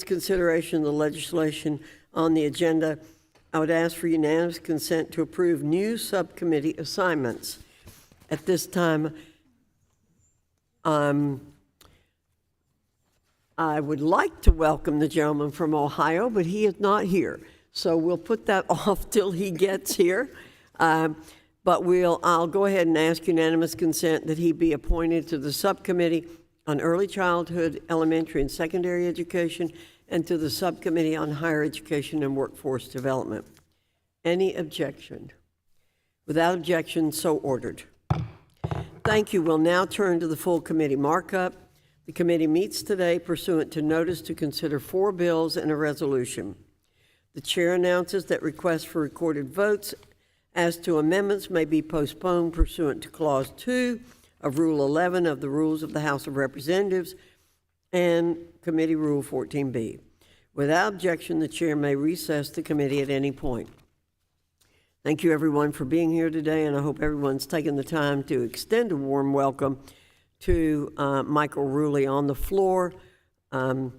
Consideration of the legislation on the agenda, I would ask for unanimous consent to approve new subcommittee assignments. At this time, I would like to welcome the gentleman from Ohio, but he is not here. So we'll put that off till he gets here. But I'll go ahead and ask unanimous consent that he be appointed to the subcommittee on early childhood, elementary, and secondary education, and to the subcommittee on higher education and workforce development. Any objection? Without objection, so ordered. Thank you. We'll now turn to the full committee markup. The committee meets today pursuant to notice to consider 4 bills and a resolution. The chair announces that requests for recorded votes as to amendments may be postponed pursuant to Clause 2 of Rule 11 of the Rules of the House of Representatives and Committee Rule 14B. Without objection, the chair may recess the committee at any point. Thank you, everyone, for being here today, and I hope everyone's taken the time to extend a warm welcome to Michael Ruley on the floor. Now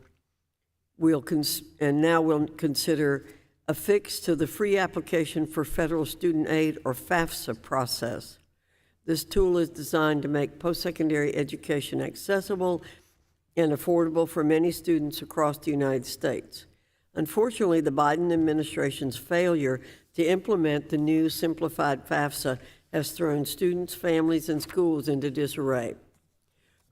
we'll consider a fix to the free application for federal student aid, or FAFSA, process. This tool is designed to make post-secondary education accessible and affordable for many students across the United States. Unfortunately, the Biden administration's failure to implement the new simplified FAFSA has thrown students, families, and schools into disarray.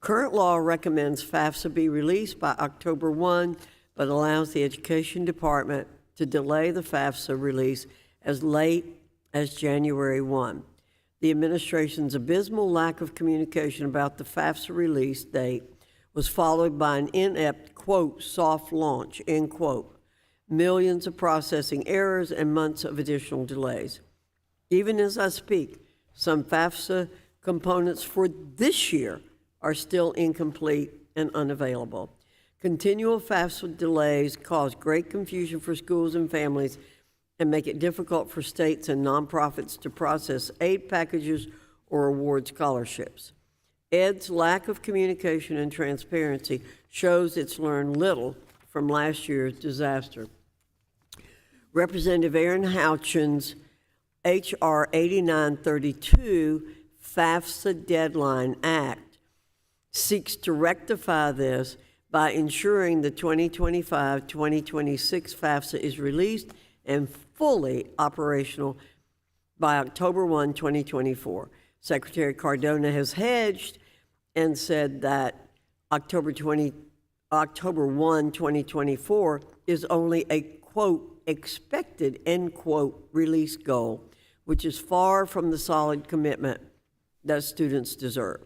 Current law recommends FAFSA be released by October 1, but allows the Education Department to delay the FAFSA release as late as January 1. The administration's abysmal lack of communication about the FAFSA release date was followed by an inept, quote, soft launch, end quote, millions of processing errors and months of additional delays. Even as I speak, some FAFSA components for this year are still incomplete and unavailable. Continual FAFSA delays cause great confusion for schools and families and make it difficult for states and nonprofits to process aid packages or award scholarships. ED's lack of communication and transparency shows it's learned little from last year's disaster. Representative Aaron Houchin's H.R. 8932 FAFSA Deadline Act seeks to rectify this by ensuring the 2025-2026 FAFSA is released and fully operational by October 1, 2024. Secretary Cardona has hedged and said that October 1, 2024 is only a, quote, expected, end quote, release goal, which is far from the solid commitment that students deserve.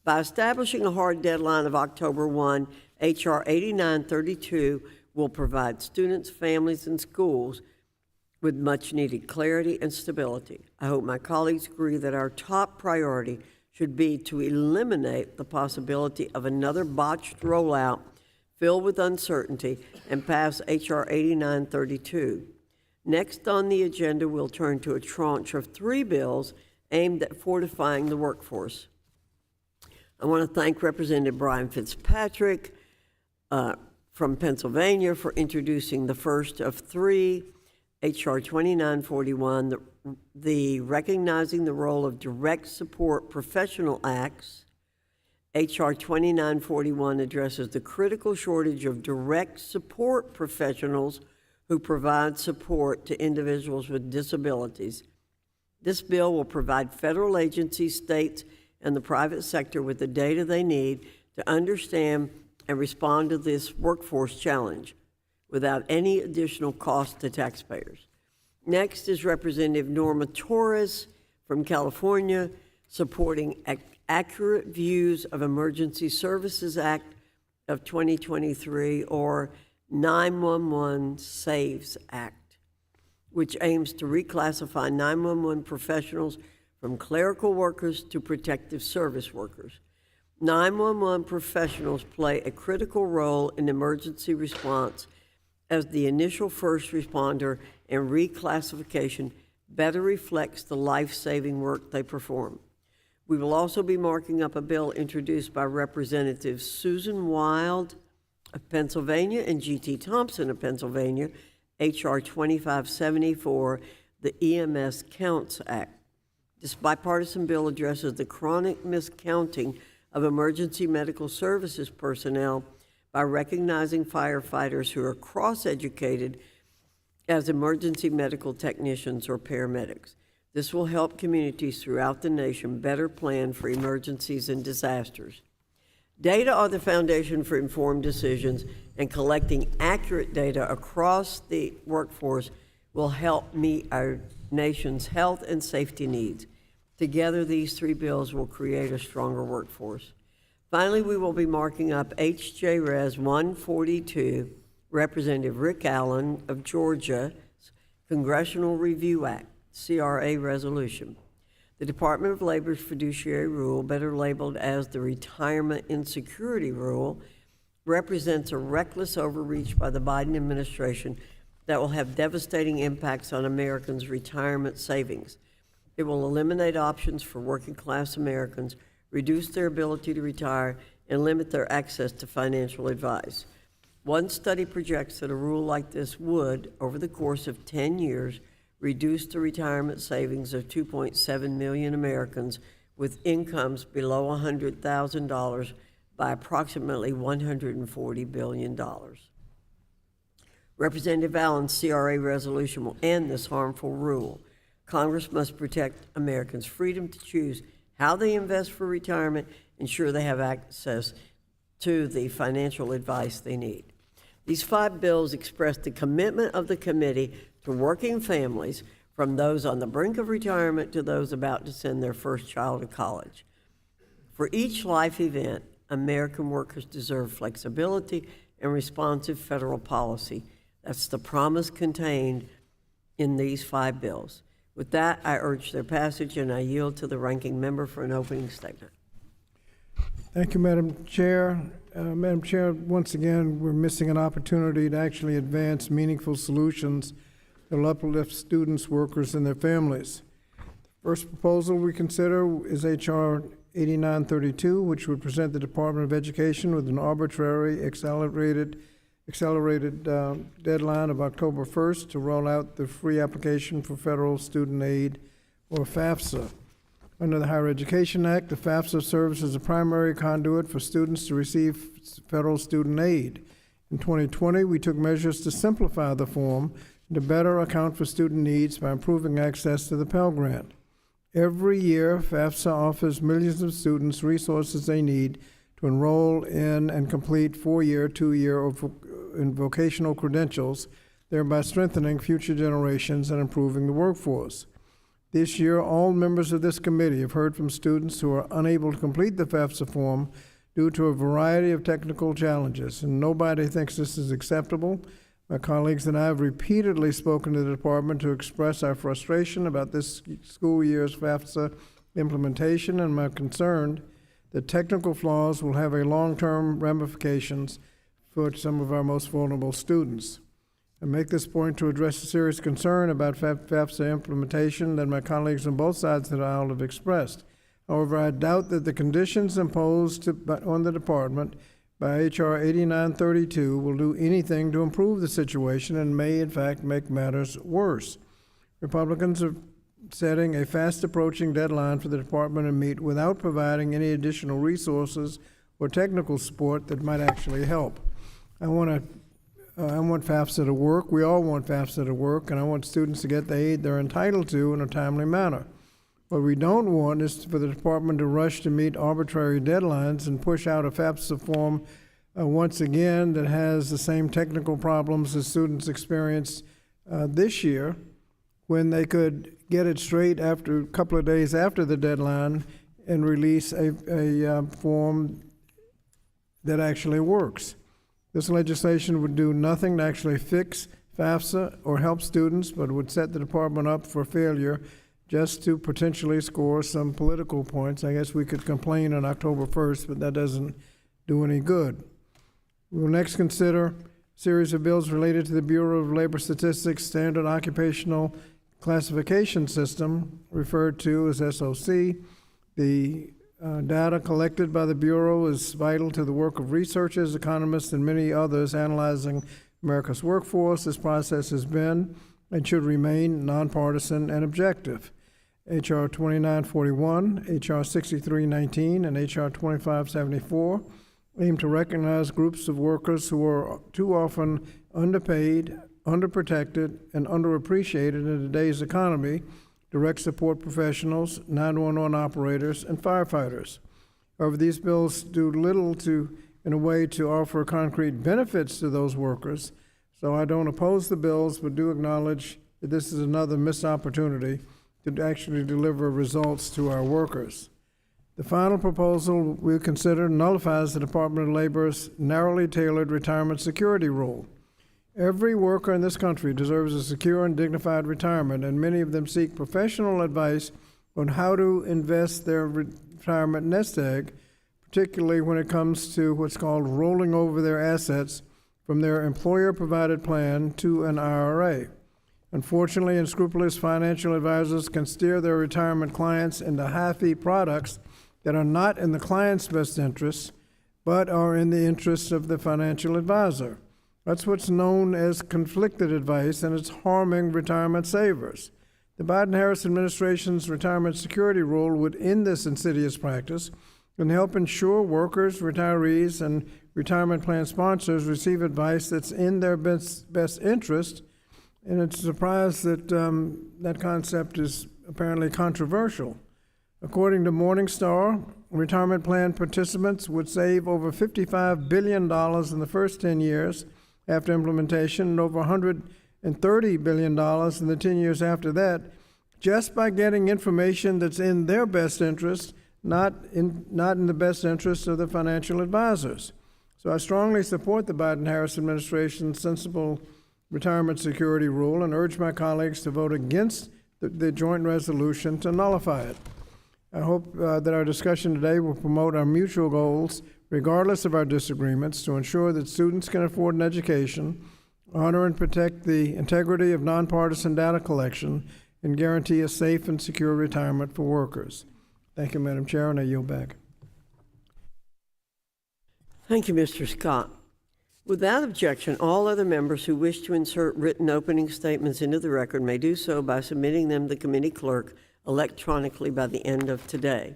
By establishing a hard deadline of October 1, H.R. 8932 will provide students, families, and schools with much-needed clarity and stability. I hope my colleagues agree that our top priority should be to eliminate the possibility of another botched rollout filled with uncertainty and pass H.R. 8932. Next on the agenda, we'll turn to a tranche of 3 bills aimed at fortifying the workforce. I want to thank Representative Brian Fitzpatrick from Pennsylvania for introducing the first of 3, H.R. 2941, the Recognizing the Role of Direct Support Professional Acts. H.R. 2941 addresses the critical shortage of direct support professionals who provide support to individuals with disabilities. This bill will provide federal agencies, states, and the private sector with the data they need to understand and respond to this workforce challenge without any additional cost to taxpayers. Next is Representative Norma Torres from California, supporting Accurate Views of Emergency Services Act of 2023, or 911 Saves Act, which aims to reclassify 911 professionals from clerical workers to protective service workers. 911 professionals play a critical role in emergency response as the initial first responder, and reclassification better reflects the life-saving work they perform. We will also be marking up a bill introduced by Representatives Susan Wild of Pennsylvania and G.T. Thompson of Pennsylvania, H.R. 2574, the EMS Counts Act. This bipartisan bill addresses the chronic miscounting of emergency medical services personnel by recognizing firefighters who are cross-educated as emergency medical technicians or paramedics. This will help communities throughout the nation better plan for emergencies and disasters. Data are the foundation for informed decisions, and collecting accurate data across the workforce will help meet our nation's health and safety needs. Together, these three bills will create a stronger workforce. Finally, we will be marking up H.J. Res. 142, Representative Rick Allen of Georgia's Congressional Review Act, CRA resolution. The Department of Labor's fiduciary rule, better labeled as the Retirement Insecurity Rule, represents a reckless overreach by the Biden administration that will have devastating impacts on Americans' retirement savings. It will eliminate options for working-class Americans, reduce their ability to retire, and limit their access to financial advice. One study projects that a rule like this would, over the course of 10 years, reduce the retirement savings of 2.7 million Americans with incomes below $100,000 by approximately $140 billion. Representative Allen's CRA resolution will end this harmful rule. Congress must protect Americans' freedom to choose how they invest for retirement, ensure they have access to the financial advice they need. These 5 bills express the commitment of the committee to working families, from those on the brink of retirement to those about to send their first child to college. For each life event, American workers deserve flexibility and responsive federal policy. That's the promise contained in these 5 bills. With that, I urge their passage, and I yield to the ranking member for an opening statement. Thank you, Madam Chair. Madam Chair, once again, we're missing an opportunity to actually advance meaningful solutions that will uplift students, workers, and their families. The first proposal we consider is H.R. 8932, which would present the Department of Education with an arbitrary accelerated deadline of October 1st to roll out the free application for federal student aid, or FAFSA. Under the Higher Education Act, the FAFSA serves as a primary conduit for students to receive federal student aid. In 2020, we took measures to simplify the form and to better account for student needs by improving access to the Pell Grant. Every year, FAFSA offers millions of students resources they need to enroll in and complete 4-year, 2-year vocational credentials, thereby strengthening future generations and improving the workforce. This year, all members of this committee have heard from students who are unable to complete the FAFSA form due to a variety of technical challenges, and nobody thinks this is acceptable. My colleagues and I have repeatedly spoken to the department to express our frustration about this school year's FAFSA implementation, and my concern that technical flaws will have a long-term ramifications for some of our most vulnerable students. I make this point to address a serious concern about FAFSA implementation that my colleagues on both sides of the aisle have expressed. However, I doubt that the conditions imposed on the department by H.R. 8932 will do anything to improve the situation and may, in fact, make matters worse. Republicans are setting a fast-approaching deadline for the department to meet without providing any additional resources or technical support that might actually help. I want FAFSA to work. We all want FAFSA to work, and I want students to get the aid they're entitled to in a timely manner. What we don't want is for the department to rush to meet arbitrary deadlines and push out a FAFSA form once again that has the same technical problems as students experienced this year, when they could get it straight after a couple of days after the deadline and release a form that actually works. This legislation would do nothing to actually fix FAFSA or help students, but would set the department up for failure just to potentially score some political points. I guess we could complain on October 1st, but that doesn't do any good. We will next consider a series of bills related to the Bureau of Labor Statistics Standard Occupational Classification System, referred to as SOC. The Data collected by the Bureau is vital to the work of researchers, economists, and many others analyzing America's workforce. This process has been and should remain nonpartisan and objective. H.R. 2941, H.R. 6319, and H.R. 2574 aim to recognize groups of workers who are too often underpaid, underprotected, and underappreciated in today's economy: direct support professionals, 911 operators, and firefighters. However, these bills do little in a way to offer concrete benefits to those workers, so I don't oppose the bills, but do acknowledge that this is another missed opportunity to actually deliver results to our workers. The final proposal we'll consider nullifies the Department of Labor's narrowly tailored retirement security rule. Every worker in this country deserves a secure and dignified retirement, and many of them seek professional advice on how to invest their retirement nest egg, particularly when it comes to what's called rolling over their assets from their employer-provided plan to an IRA. Unfortunately, unscrupulous financial advisors can steer their retirement clients into high-fee products that are not in the client's best interests, but are in the interests of the financial advisor. That's what's known as conflicted advice, and it's harming retirement savers. The Biden-Harris administration's retirement security rule would end this insidious practice and help ensure workers, retirees, and retirement plan sponsors receive advice that's in their best interest. And it's a surprise that that concept is apparently controversial. According to Morningstar, retirement plan participants would save over $55 billion in the first 10 years after implementation, and over $130 billion in the 10 years after that, just by getting information that's in their best interest, not in the best interest of the financial advisors. So I strongly support the Biden-Harris administration's sensible retirement security rule and urge my colleagues to vote against the joint resolution to nullify it. I hope that our discussion today will promote our mutual goals, regardless of our disagreements, to ensure that students can afford an education, honor and protect the integrity of nonpartisan data collection, and guarantee a safe and secure retirement for workers. Thank you, Madam Chair, and I yield back. Thank you, Mr. Scott. Without objection, all other members who wish to insert written opening statements into the record may do so by submitting them to the committee clerk electronically by the end of today.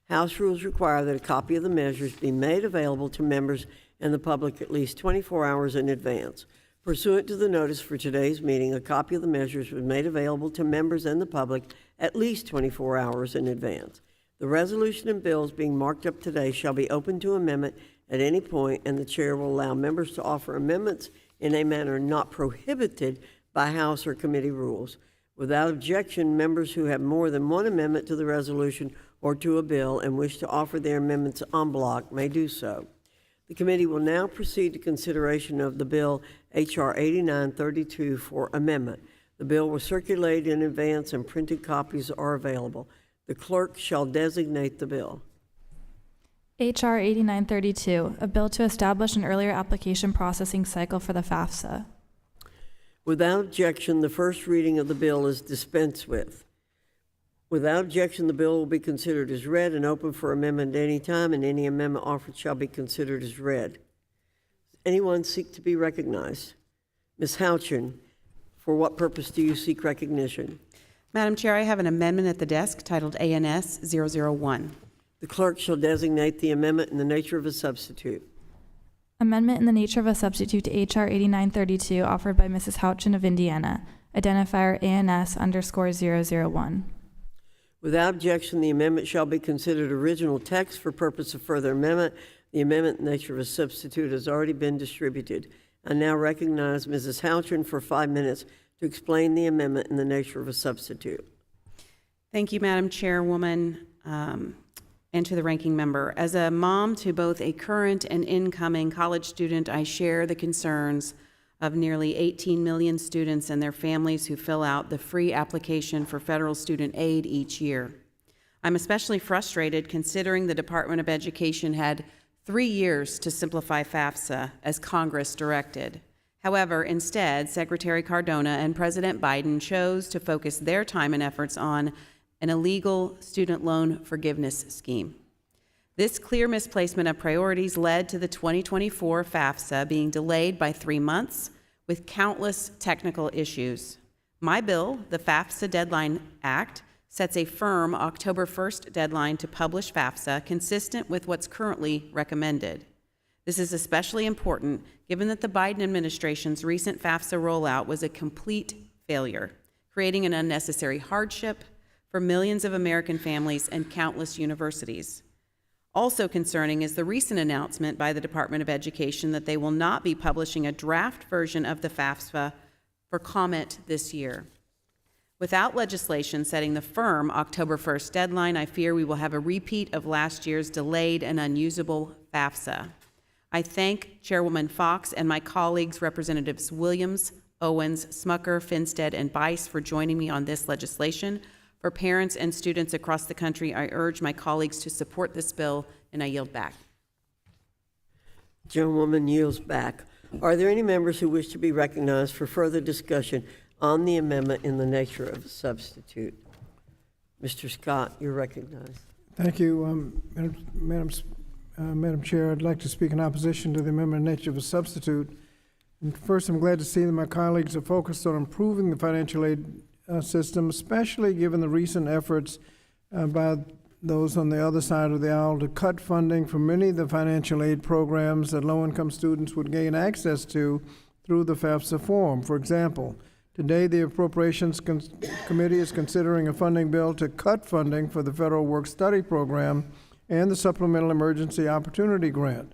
House rules require that a copy of the measures be made available to members and the public at least 24 hours in advance. Pursuant to the notice for today's meeting, a copy of the measures was made available to members and the public at least 24 hours in advance. The resolution and bills being marked up today shall be open to amendment at any point, and the chair will allow members to offer amendments in a manner not prohibited by House or committee rules. Without objection, members who have more than one amendment to the resolution or to a bill and wish to offer their amendments en bloc may do so. The committee will now proceed to consideration of the bill H.R. 8932 for amendment. The bill was circulated in advance and printed copies are available. The clerk shall designate the bill. H.R. 8932, a bill to establish an earlier application processing cycle for the FAFSA. Without objection, the first reading of the bill is dispensed with. Without objection, the bill will be considered as read and open for amendment at any time, and any amendment offered shall be considered as read. Does anyone seek to be recognized? Ms. Houchin, for what purpose do you seek recognition? Madam Chair, I have an amendment at the desk titled ANS 001. The clerk shall designate the amendment in the nature of a substitute. Amendment in the nature of a substitute to H.R. 8932 offered by Mrs. Houchin of Indiana. Identifier ANS_001. Without objection, the amendment shall be considered original text for purpose of further amendment. The amendment in the nature of a substitute has already been distributed. I now recognize Mrs. Houchin for 5 minutes to explain the amendment in the nature of a substitute. Thank you, Madam Chairwoman, and to the ranking member. As a mom to both a current and incoming college student, I share the concerns of nearly 18 million students and their families who fill out the free application for federal student aid each year. I'm especially frustrated considering the Department of Education had 3 years to simplify FAFSA as Congress directed. However, instead, Secretary Cardona and President Biden chose to focus their time and efforts on an illegal student loan forgiveness scheme. This clear misplacement of priorities led to the 2024 FAFSA being delayed by 3 months with countless technical issues. My bill, the FAFSA Deadline Act, sets a firm October 1st deadline to publish FAFSA consistent with what's currently recommended. This is especially important given that the Biden administration's recent FAFSA rollout was a complete failure, creating an unnecessary hardship for millions of American families and countless universities. Also concerning is the recent announcement by the Department of Education that they will not be publishing a draft version of the FAFSA for comment this year. Without legislation setting the firm October 1st deadline, I fear we will have a repeat of last year's delayed and unusable FAFSA. I thank Chairwoman Fox and my colleagues, Representatives Williams, Owens, Smucker, Finstead, and Bice, for joining me on this legislation. For parents and students across the country, I urge my colleagues to support this bill, and I yield back. Gentlewoman yields back. Are there any members who wish to be recognized for further discussion on the amendment in the nature of a substitute? Mr. Scott, you're recognized. Thank you, Madam Chair. I'd like to speak in opposition to the amendment in the nature of a substitute. And first, I'm glad to see that my colleagues are focused on improving the financial aid system, especially given the recent efforts by those on the other side of the aisle to cut funding for many of the financial aid programs that low-income students would gain access to through the FAFSA form. For example, today the Appropriations Committee is considering a funding bill to cut funding for the Federal Work-Study Program and the Supplemental Emergency Opportunity Grant.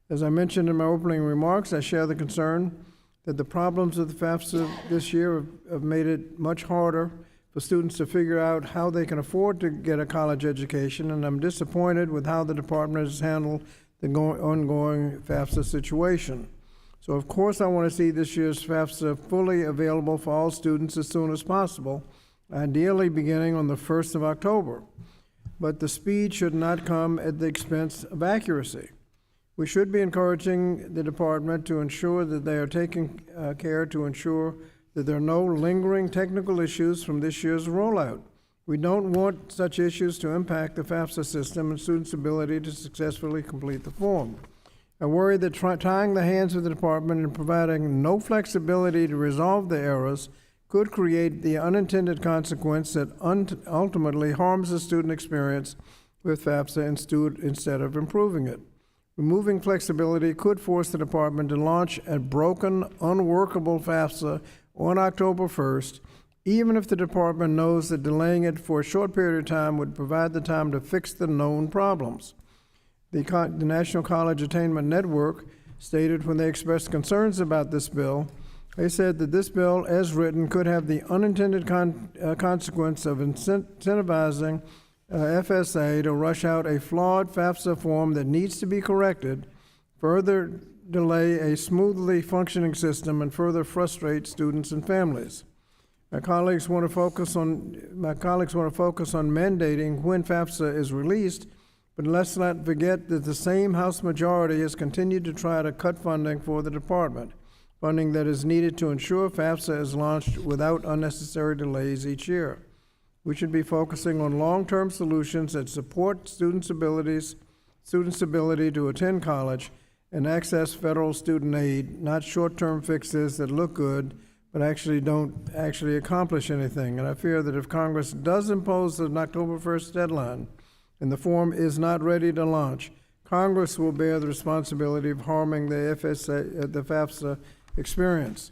As I mentioned in my opening remarks, I share the concern that the problems of the FAFSA this year have made it much harder for students to figure out how they can afford to get a college education, and I'm disappointed with how the department has handled the ongoing FAFSA situation. So of course I want to see this year's FAFSA fully available for all students as soon as possible, ideally beginning on the 1st of October. But the speed should not come at the expense of accuracy. We should be encouraging the department to ensure that they are taking care to ensure that there are no lingering technical issues from this year's rollout. We don't want such issues to impact the FAFSA system and students' ability to successfully complete the form. I worry that tying the hands of the department and providing no flexibility to resolve the errors could create the unintended consequence that ultimately harms the student experience with FAFSA instead of improving it. Removing flexibility could force the department to launch a broken, unworkable FAFSA on October 1st, even if the department knows that delaying it for a short period of time would provide the time to fix the known problems. The National College Attainment Network stated when they expressed concerns about this bill, they said that this bill, as written, could have the unintended consequence of incentivizing FSA to rush out a flawed FAFSA form that needs to be corrected, further delay a smoothly functioning system, and further frustrate students and families. My colleagues want to focus on mandating when FAFSA is released, but let's not forget that the same House majority has continued to try to cut funding for the department, funding that is needed to ensure FAFSA is launched without unnecessary delays each year. We should be focusing on long-term solutions that support students' ability to attend college and access federal student aid, not short-term fixes that look good but don't actually accomplish anything. And I fear that if Congress does impose an October 1st deadline and the form is not ready to launch, Congress will bear the responsibility of harming the FAFSA experience.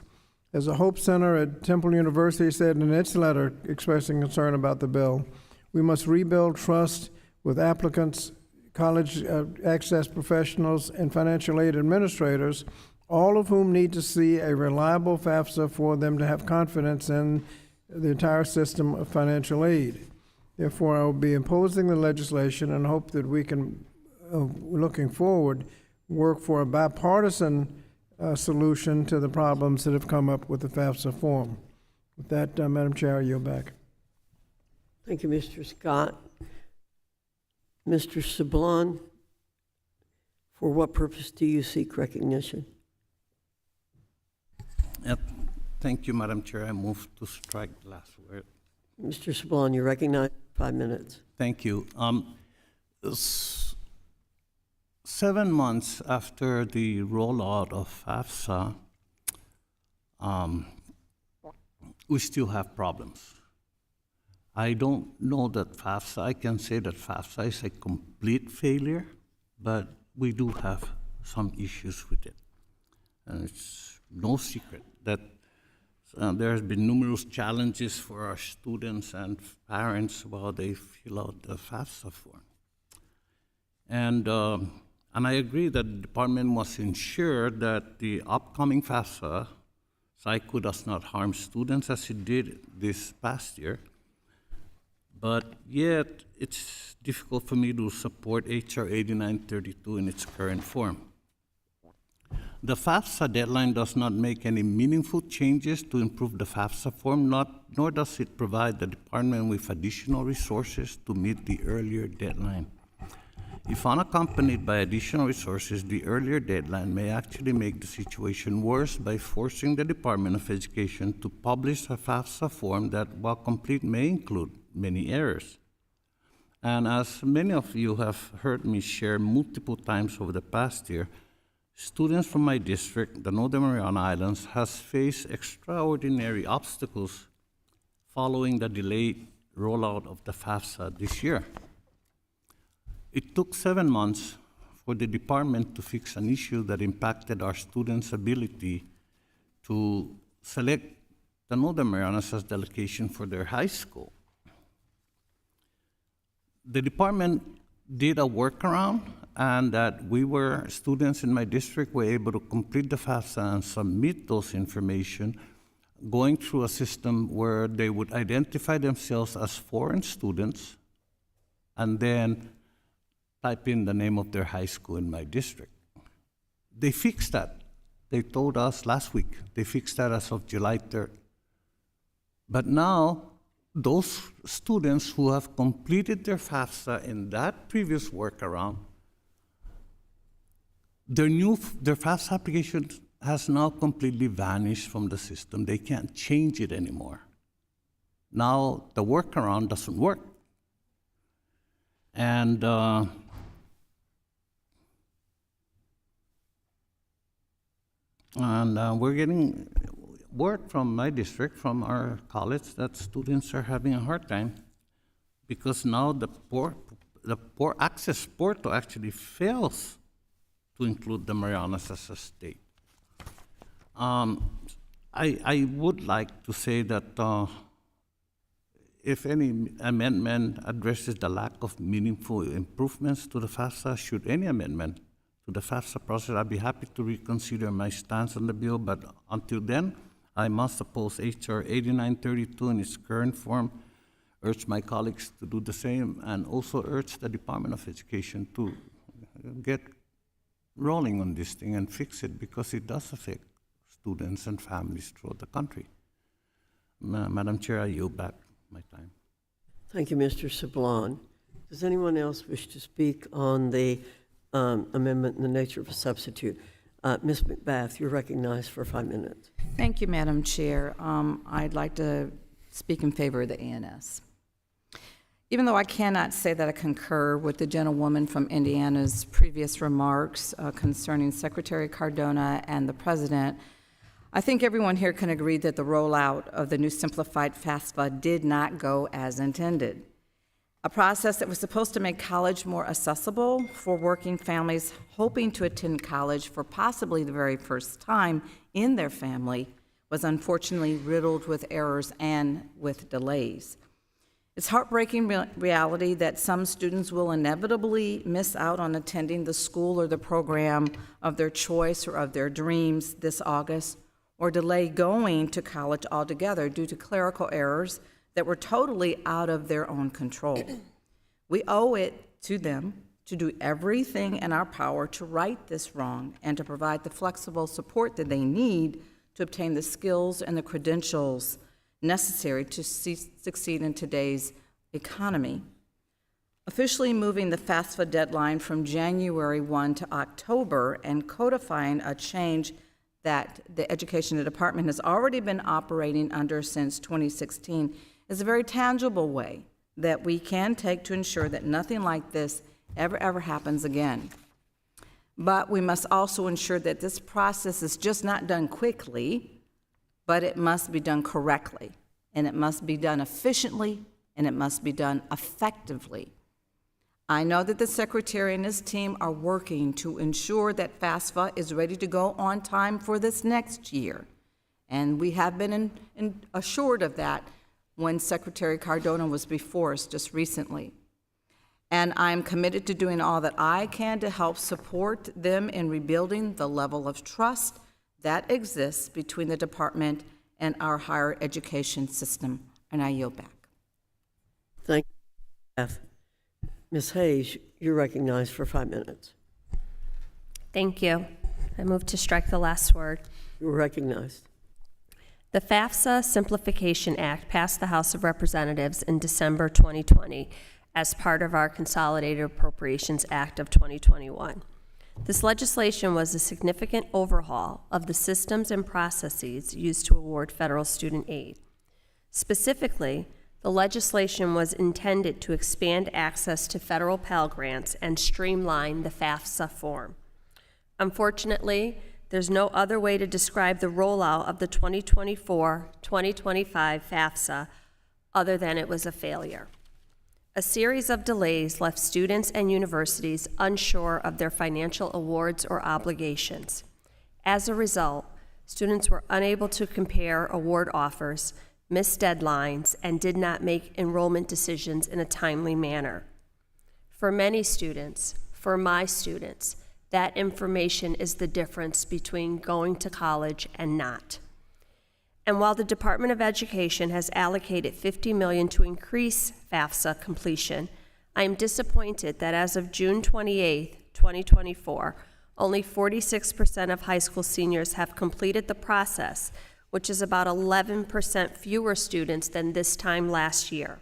As a Hope Center at Temple University said in its letter expressing concern about the bill, we must rebuild trust with applicants, college access professionals, and financial aid administrators, all of whom need to see a reliable FAFSA for them to have confidence in the entire system of financial aid. Therefore, I will be opposing the legislation and hope that we can, looking forward, work for a bipartisan solution to the problems that have come up with the FAFSA form. With that, Madam Chair, I yield back. Thank you, Mr. Scott. Mr. Sablon, for what purpose do you seek recognition? Thank you, Madam Chair. I move to strike the last word. Mr. Sablon, you're recognized 5 minutes. Thank you. 7 months after the rollout of FAFSA, we still have problems. I don't know that FAFSA, I can say that FAFSA is a complete failure, but we do have some issues with it. And it's no secret that there has been numerous challenges for our students and parents while they fill out the FAFSA form. And I agree that the department must ensure that the upcoming FAFSA cycle does not harm students as it did this past year. But yet, it's difficult for me to support HR 8932 in its current form. The FAFSA deadline does not make any meaningful changes to improve the FAFSA form, nor does it provide the department with additional resources to meet the earlier deadline. If unaccompanied by additional resources, the earlier deadline may actually make the situation worse by forcing the Department of Education to publish a FAFSA form that, while complete, may include many errors. And as many of you have heard me share multiple times over the past year, students from my district, the Northern Mariana Islands, has faced extraordinary obstacles following the delayed rollout of the FAFSA this year. It took 7 months for the department to fix an issue that impacted our students' ability to select the Northern Marianas as the location for their high school. The department did a workaround, and that students in my district were able to complete the FAFSA and submit those information going through a system where they would identify themselves as foreign students and then type in the name of their high school in my district. They fixed that. They told us last week. They fixed that as of July 3rd. But now, those students who have completed their FAFSA in that previous workaround, their FAFSA application has now completely vanished from the system. They can't change it anymore. Now the workaround doesn't work. And we're getting word from my district, from our college, that students are having a hard time because now the poor access portal actually fails to include the Marianas as a state. I would like to say that if any amendment addresses the lack of meaningful improvements to the FAFSA, should any amendment to the FAFSA process, I'd be happy to reconsider my stance on the bill, but until then, I must oppose HR 8932 in its current form, urge my colleagues to do the same, and also urge the Department of Education to get rolling on this thing and fix it, because it does affect students and families throughout the country. Madam Chair, I yield back my time. Thank you, Mr. Sablon. Does anyone else wish to speak on the amendment in the nature of a substitute? Ms. McBath, you're recognized for 5 minutes. Thank you, Madam Chair. I'd like to speak in favor of the ANS. Even though I cannot say that I concur with the gentlewoman from Indiana's previous remarks concerning Secretary Cardona and the President, I think everyone here can agree that the rollout of the new simplified FAFSA did not go as intended. A process that was supposed to make college more accessible for working families hoping to attend college for possibly the very first time in their family was unfortunately riddled with errors and with delays. It's heartbreaking reality that some students will inevitably miss out on attending the school or the program of their choice or of their dreams this August, or delay going to college altogether due to clerical errors that were totally out of their own control. We owe it to them to do everything in our power to right this wrong and to provide the flexible support that they need to obtain the skills and the credentials necessary to succeed in today's economy. Officially moving the FAFSA deadline from January 1 to October and codifying a change that the Education Department has already been operating under since 2016 is a very tangible way that we can take to ensure that nothing like this ever happens again. But we must also ensure that this process is just not done quickly, but it must be done correctly, and it must be done efficiently, and it must be done effectively. I know that the Secretary and his team are working to ensure that FAFSA is ready to go on time for this next year. And we have been assured of that when Secretary Cardona was before us just recently. And I'm committed to doing all that I can to help support them in rebuilding the level of trust that exists between the department and our higher education system. And I yield back. Thank you, Beth. Ms. Hayes, you're recognized for 5 minutes. Thank you. I move to strike the last word. You're recognized. The FAFSA Simplification Act passed the House of Representatives in December 2020 as part of our Consolidated Appropriations Act of 2021. This legislation was a significant overhaul of the systems and processes used to award federal student aid. Specifically, the legislation was intended to expand access to federal Pell Grants and streamline the FAFSA form. Unfortunately, there's no other way to describe the rollout of the 2024-2025 FAFSA other than it was a failure. A series of delays left students and universities unsure of their financial awards or obligations. As a result, students were unable to compare award offers, missed deadlines, and did not make enrollment decisions in a timely manner. For many students, for my students, that information is the difference between going to college and not. And while the Department of Education has allocated $50 million to increase FAFSA completion, I am disappointed that as of June 28, 2024, only 46% of high school seniors have completed the process, which is about 11% fewer students than this time last year.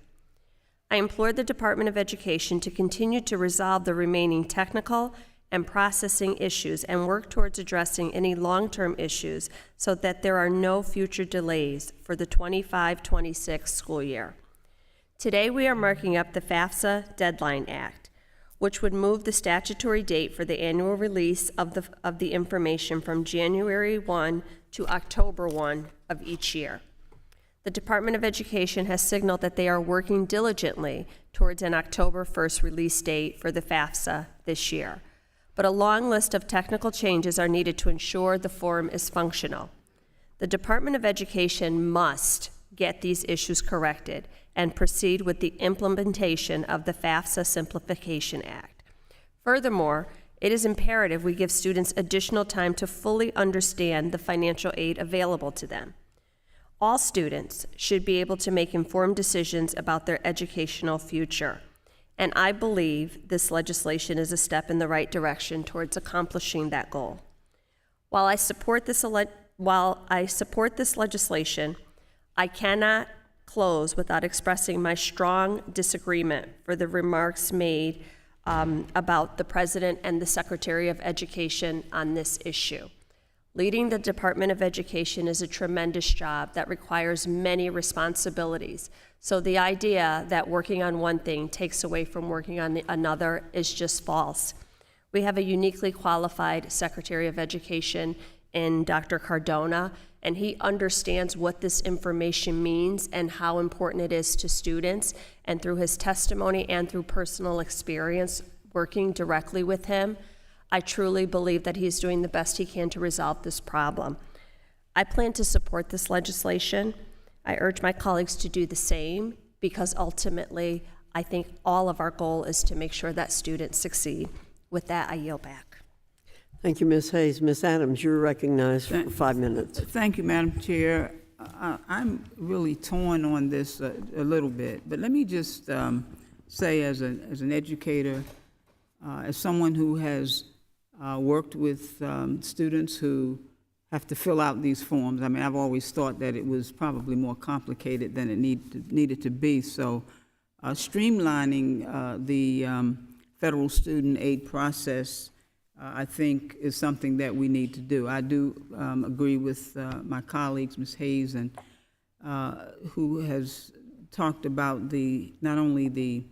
I implore the Department of Education to continue to resolve the remaining technical and processing issues and work towards addressing any long-term issues so that there are no future delays for the 25-26 school year. Today we are marking up the FAFSA Deadline Act, which would move the statutory date for the annual release of the information from January 1 to October 1 of each year. The Department of Education has signaled that they are working diligently towards an October 1st release date for the FAFSA this year. But a long list of technical changes are needed to ensure the form is functional. The Department of Education must get these issues corrected and proceed with the implementation of the FAFSA Simplification Act. Furthermore, it is imperative we give students additional time to fully understand the financial aid available to them. All students should be able to make informed decisions about their educational future. And I believe this legislation is a step in the right direction towards accomplishing that goal. While I support this legislation, I cannot close without expressing my strong disagreement for the remarks made about the President and the Secretary of Education on this issue. Leading the Department of Education is a tremendous job that requires many responsibilities. So the idea that working on one thing takes away from working on another is just false. We have a uniquely qualified Secretary of Education in Dr. Cardona, and he understands what this information means and how important it is to students. And through his testimony and through personal experience working directly with him, I truly believe that he's doing the best he can to resolve this problem. I plan to support this legislation. I urge my colleagues to do the same because ultimately I think all of our goal is to make sure that students succeed. With that, I yield back. Thank you, Ms. Hayes. Ms. Adams, you're recognized for 5 minutes. Thank you, Madam Chair. I'm really torn on this a little bit, but let me just say as an educator, as someone who has worked with students who have to fill out these forms. I mean, I've always thought that it was probably more complicated than it needed to be. So streamlining the federal student aid process, I think, is something that we need to do. I do agree with my colleagues, Ms. Hayes, and who has talked about not only the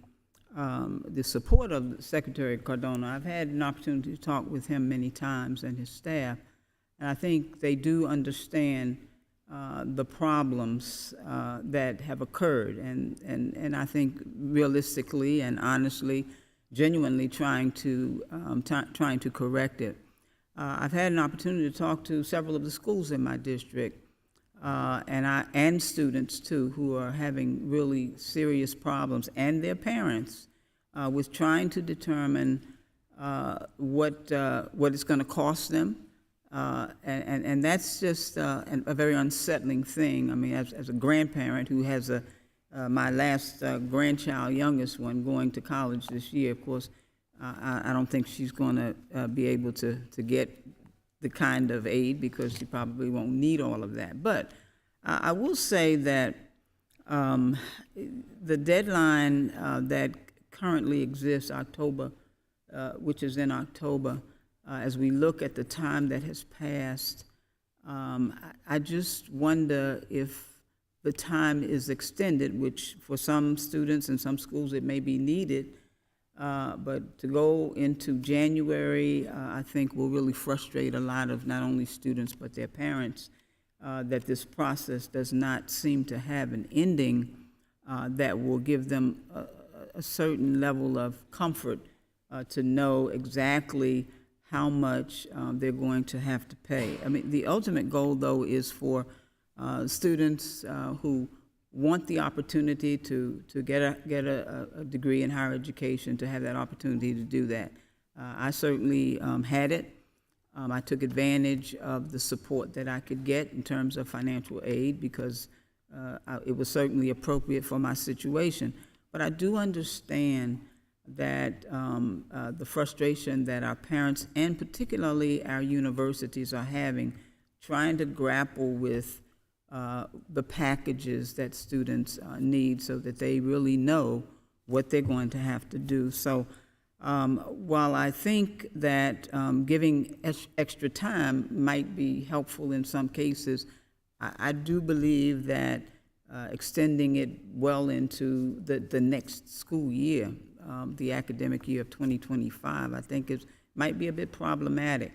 the support of Secretary Cardona. I've had an opportunity to talk with him many times and his staff, and I think they do understand the problems that have occurred, and I think realistically and honestly, genuinely trying to correct it. I've had an opportunity to talk to several of the schools in my district, and students too, who are having really serious problems, and their parents, with trying to determine what it's going to cost them, and that's just a very unsettling thing. I mean, as a grandparent who has my last grandchild, youngest one, going to college this year, of course, I don't think she's going to be able to get the kind of aid, because she probably won't need all of that. But I will say that the deadline that currently exists, October, which is in October, as we look at the time that has passed, I just wonder if the time is extended, which for some students and some schools it may be needed, but to go into January, I think will really frustrate a lot of not only students but their parents, that this process does not seem to have an ending that will give them a certain level of comfort to know exactly how much they're going to have to pay. I mean, the ultimate goal, though, is for students who want the opportunity to get a degree in higher education, to have that opportunity to do that. I certainly had it. I took advantage of the support that I could get in terms of financial aid, because it was certainly appropriate for my situation. But I do understand that the frustration that our parents and particularly our universities are having, trying to grapple with the packages that students need, so that they really know what they're going to have to do. So while I think that giving extra time might be helpful in some cases, I do believe that extending it well into the next school year, the academic year of 2025, I think might be a bit problematic.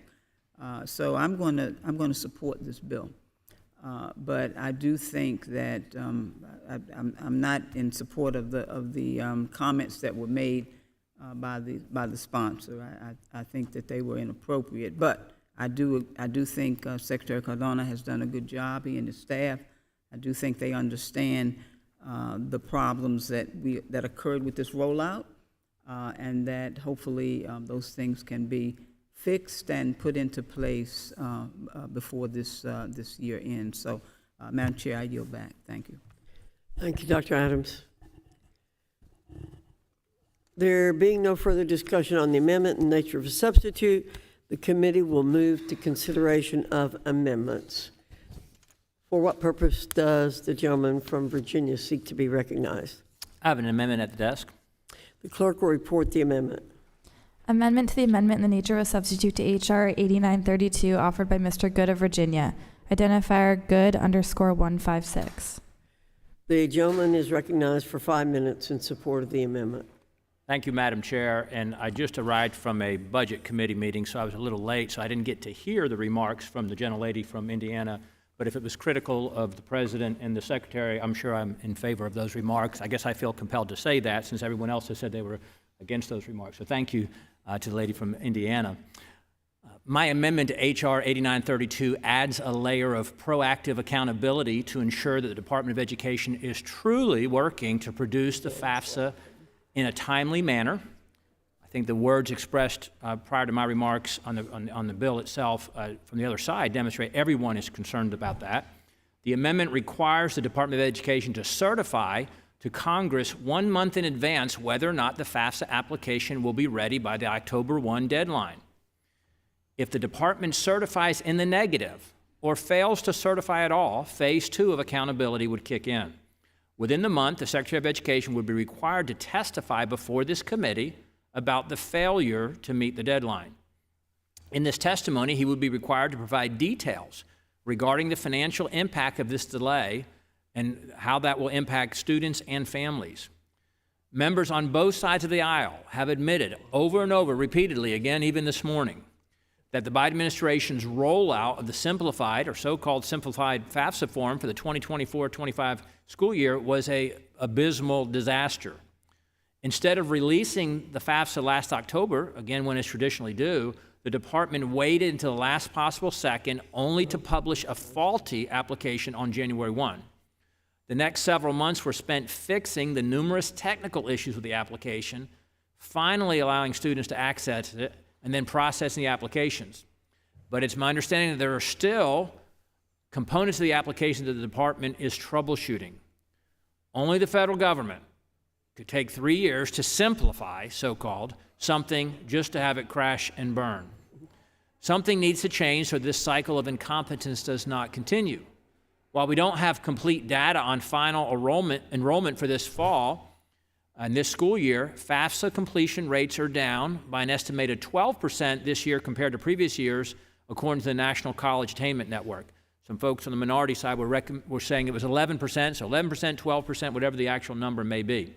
So I'm going to support this bill. But I do think that I'm not in support of the comments that were made by the sponsor. I think that they were inappropriate. But I do think Secretary Cardona has done a good job. He and his staff. I do think they understand the problems that occurred with this rollout, and that hopefully those things can be fixed and put into place before this year ends. So, Madam Chair, I yield back. Thank you. Thank you, Dr. Adams. There being no further discussion on the amendment in nature of a substitute, the committee will move to consideration of amendments. For what purpose does the gentleman from Virginia seek to be recognized? I have an amendment at the desk. The clerk will report the amendment. Amendment to the amendment in the nature of a substitute to H.R. 8932 offered by Mr. Good of Virginia. Identifier Good_156. The gentleman is recognized for 5 minutes in support of the amendment. Thank you, Madam Chair. And I just arrived from a budget committee meeting, so I was a little late, so I didn't get to hear the remarks from the gentlelady from Indiana. But if it was critical of the President and the Secretary, I'm sure I'm in favor of those remarks. I guess I feel compelled to say that since everyone else has said they were against those remarks. So thank you to the lady from Indiana. My amendment to H.R. 8932 adds a layer of proactive accountability to ensure that the Department of Education is truly working to produce the FAFSA in a timely manner. I think the words expressed prior to my remarks on the bill itself from the other side demonstrate everyone is concerned about that. The amendment requires the Department of Education to certify to Congress 1 month in advance whether or not the FAFSA application will be ready by the October 1 deadline. If the department certifies in the negative or fails to certify at all, phase 2 of accountability would kick in. Within the month, the Secretary of Education would be required to testify before this committee about the failure to meet the deadline. In this testimony, he would be required to provide details regarding the financial impact of this delay and how that will impact students and families. Members on both sides of the aisle have admitted over and over, repeatedly, again, even this morning, that the Biden administration's rollout of the simplified or so-called simplified FAFSA form for the 2024-25 school year was an abysmal disaster. Instead of releasing the FAFSA last October, again when it's traditionally due, the department waited until the last possible second only to publish a faulty application on January 1. The next several months were spent fixing the numerous technical issues with the application, finally allowing students to access it, and then processing the applications. But it's my understanding that there are still components of the application that the department is troubleshooting. Only the federal government could take 3 years to simplify, so-called, something just to have it crash and burn. Something needs to change so this cycle of incompetence does not continue. While we don't have complete data on final enrollment for this fall and this school year, FAFSA completion rates are down by an estimated 12% this year compared to previous years, according to the National College Attainment Network. Some folks on the minority side were saying it was 11%, so 11%, 12%, whatever the actual number may be.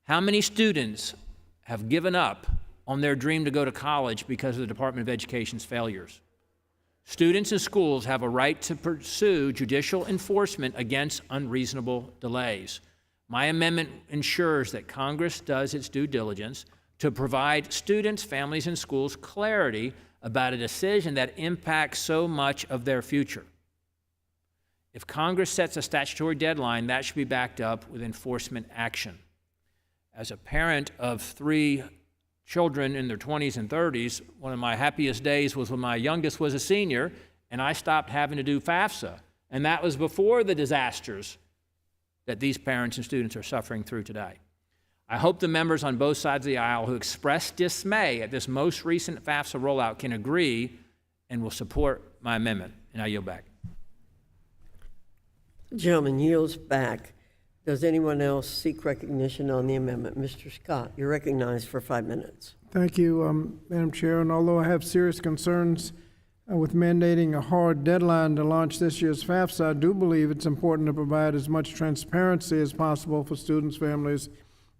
How many students have given up on their dream to go to college because of the Department of Education's failures? Students and schools have a right to pursue judicial enforcement against unreasonable delays. My amendment ensures that Congress does its due diligence to provide students, families, and schools clarity about a decision that impacts so much of their future. If Congress sets a statutory deadline, that should be backed up with enforcement action. As a parent of 3 children in their 20s and 30s, one of my happiest days was when my youngest was a senior and I stopped having to do FAFSA. And that was before the disasters that these parents and students are suffering through today. I hope the members on both sides of the aisle who expressed dismay at this most recent FAFSA rollout can agree and will support my amendment. And I yield back. The gentleman yields back. Does anyone else seek recognition on the amendment? Mr. Scott, you're recognized for 5 minutes. Thank you, Madam Chair. And although I have serious concerns with mandating a hard deadline to launch this year's FAFSA, I do believe it's important to provide as much transparency as possible for students, families,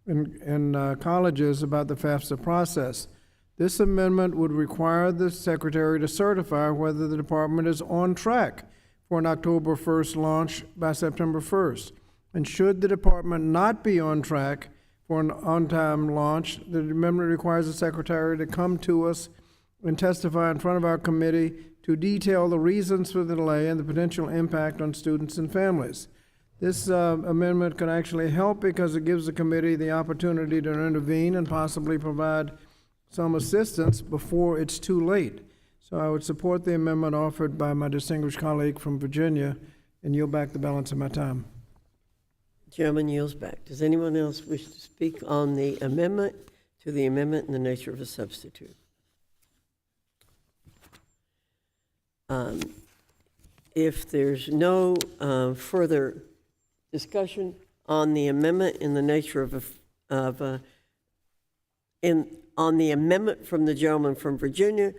and colleges about the FAFSA process. This amendment would require the Secretary to certify whether the department is on track for an October 1st launch by September 1st. And should the department not be on track for an on-time launch, the amendment requires the Secretary to come to us and testify in front of our committee to detail the reasons for the delay and the potential impact on students and families. This amendment can actually help because it gives the committee the opportunity to intervene and possibly provide some assistance before it's too late. So I would support the amendment offered by my distinguished colleague from Virginia and yield back the balance of my time. Chairman yields back. Does anyone else wish to speak on the amendment to the amendment in the nature of a substitute? If there's no further discussion on the amendment in the nature on the amendment from the gentleman from Virginia,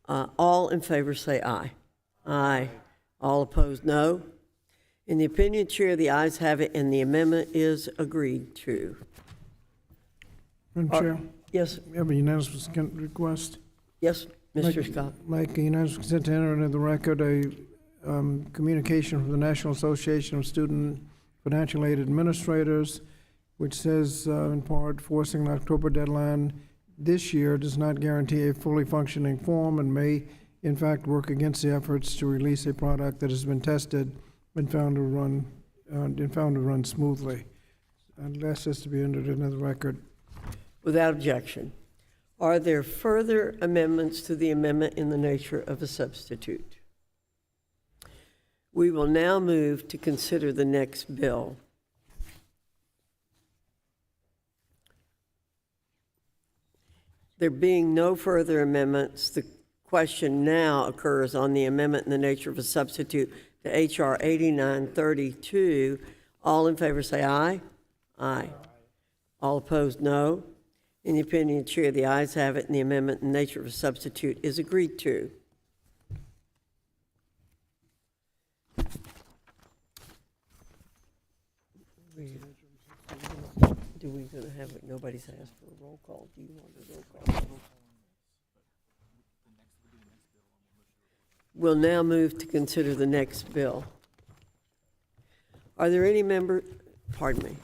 all in favor say aye. Aye. All opposed, no. In the opinion chair, the ayes have it, and the amendment is agreed to. Madam Chair, Yes, we have a unanimous consent request. yes, Mr. Scott. Like a unanimous consent to enter into the record a communication from the National Association of Student Financial Aid Administrators, which says, in part, forcing an October deadline this year does not guarantee a fully functioning form and may, in fact, work against the efforts to release a product that has been tested and found to run smoothly. I'd ask this to be entered into the record. Without objection. Are there further amendments to the amendment in the nature of a substitute? We will now move to consider the next bill. There being no further amendments, the question now occurs on the amendment in the nature of a substitute to H.R. 8932. All in favor say aye. Aye. All opposed, no. In the opinion of the chair, the ayes have it, and the amendment in the nature of a substitute is agreed to. Do Do we gonna have it? Nobody's asked for a roll call. Do you want a roll call? We'll now move to consider the next bill. Are there any pardon me.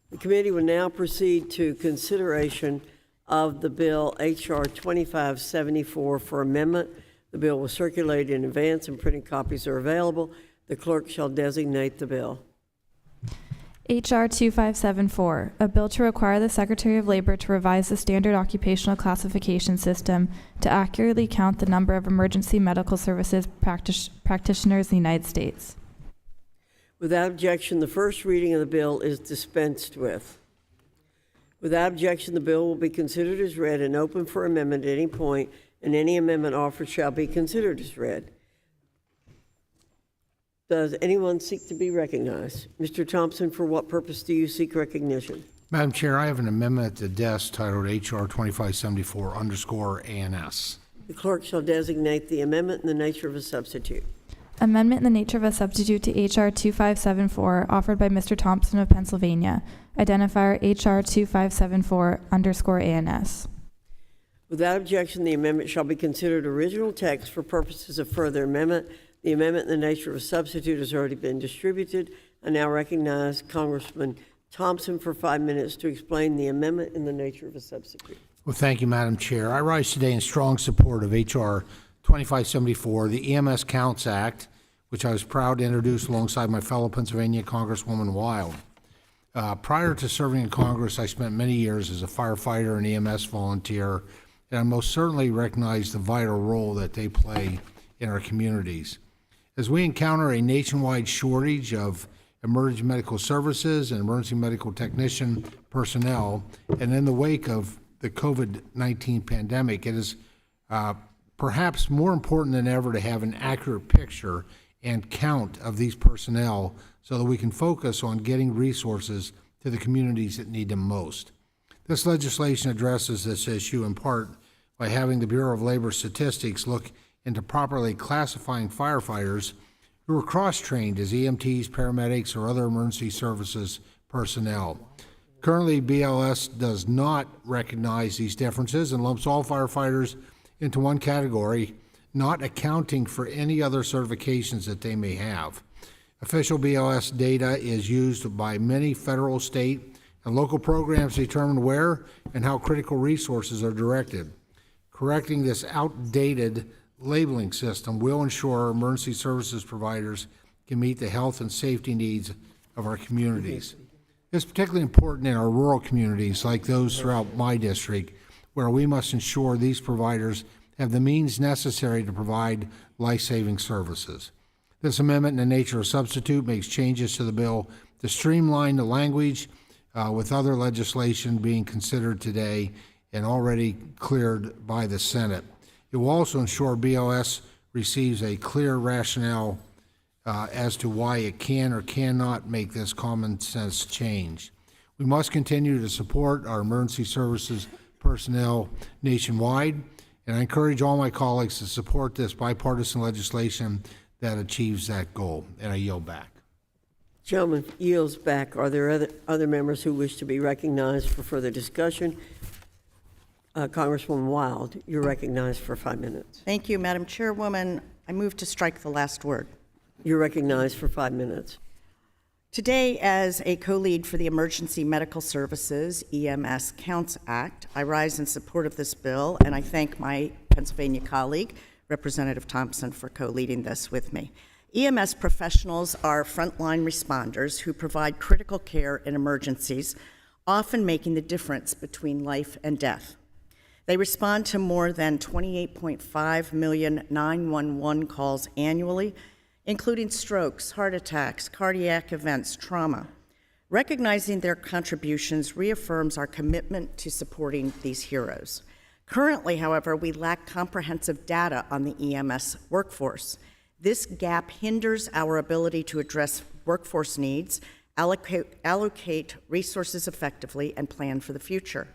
The committee will now proceed to consideration of the bill H.R. 2574 for amendment. The bill was circulated in advance and printed copies are available. The clerk shall designate the bill. H.R. 2574, a bill to require the Secretary of Labor to revise the standard occupational classification system to accurately count the number of emergency medical services practitioners in the United States. Without objection, the first reading of the bill is dispensed with. Without objection, the bill will be considered as read and open for amendment at any point, and any amendment offered shall be considered as read. Does anyone seek to be recognized? Mr. Thompson, for what purpose do you seek recognition? Madam Chair, I have an amendment at the desk titled H.R. 2574_ANS. The clerk shall designate the amendment in the nature of a substitute. Amendment in the nature of a substitute to H.R. 2574, offered by Mr. Thompson of Pennsylvania. Identifier H.R. 2574_ANS. Without objection, the amendment shall be considered original text for purposes of further amendment. The amendment in the nature of a substitute has already been distributed. I now recognize Congressman Thompson for 5 minutes to explain the amendment in the nature of a substitute. Well, thank you, Madam Chair. I rise today in strong support of H.R. 2574, the EMS Counts Act, which I was proud to introduce alongside my fellow Pennsylvania Congresswoman Wild. Prior to serving in Congress, I spent many years as a firefighter and EMS volunteer, and I most certainly recognize the vital role that they play in our communities. As we encounter a nationwide shortage of emergency medical services and emergency medical technician personnel, and in the wake of the COVID-19 pandemic, it is perhaps more important than ever to have an accurate picture and count of these personnel so that we can focus on getting resources to the communities that need them most. This legislation addresses this issue in part by having the Bureau of Labor Statistics look into properly classifying firefighters who are cross-trained as EMTs, paramedics, or other emergency services personnel. Currently, BLS does not recognize these differences and lumps all firefighters into one category, not accounting for any other certifications that they may have. Official BLS data is used by many federal, state, and local programs to determine where and how critical resources are directed. Correcting this outdated labeling system will ensure emergency services providers can meet the health and safety needs of our communities. It's particularly important in our rural communities like those throughout my district, where we must ensure these providers have the means necessary to provide life-saving services. This amendment in the nature of substitute makes changes to the bill to streamline the language with other legislation being considered today and already cleared by the Senate. It will also ensure BLS receives a clear rationale as to why it can or cannot make this common sense change. We must continue to support our emergency services personnel nationwide, and I encourage all my colleagues to support this bipartisan legislation that achieves that goal, and I yield back. Gentleman yields back. Are there other members who wish to be recognized for further discussion? Congresswoman Wild, you're recognized for 5 minutes. Thank you, Madam Chairwoman. I move to strike the last word. You're recognized for 5 minutes. Today, as a co-lead for the Emergency Medical Services EMS Counts Act, I rise in support of this bill, and I thank my Pennsylvania colleague, Representative Thompson, for co-leading this with me. EMS professionals are frontline responders who provide critical care in emergencies, often making the difference between life and death. They respond to more than 28.5 million 911 calls annually, including strokes, heart attacks, cardiac events, trauma. Recognizing their contributions reaffirms our commitment to supporting these heroes. Currently, however, we lack comprehensive data on the EMS workforce. This gap hinders our ability to address workforce needs, allocate resources effectively, and plan for the future.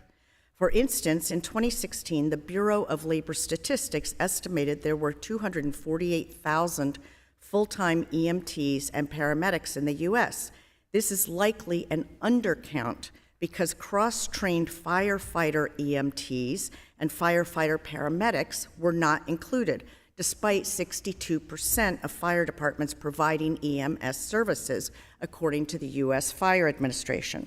For instance, in 2016, the Bureau of Labor Statistics estimated there were 248,000 full-time EMTs and paramedics in the U.S. This is likely an undercount because cross-trained firefighter EMTs and firefighter paramedics were not included, despite 62% of fire departments providing EMS services, according to the U.S. Fire Administration.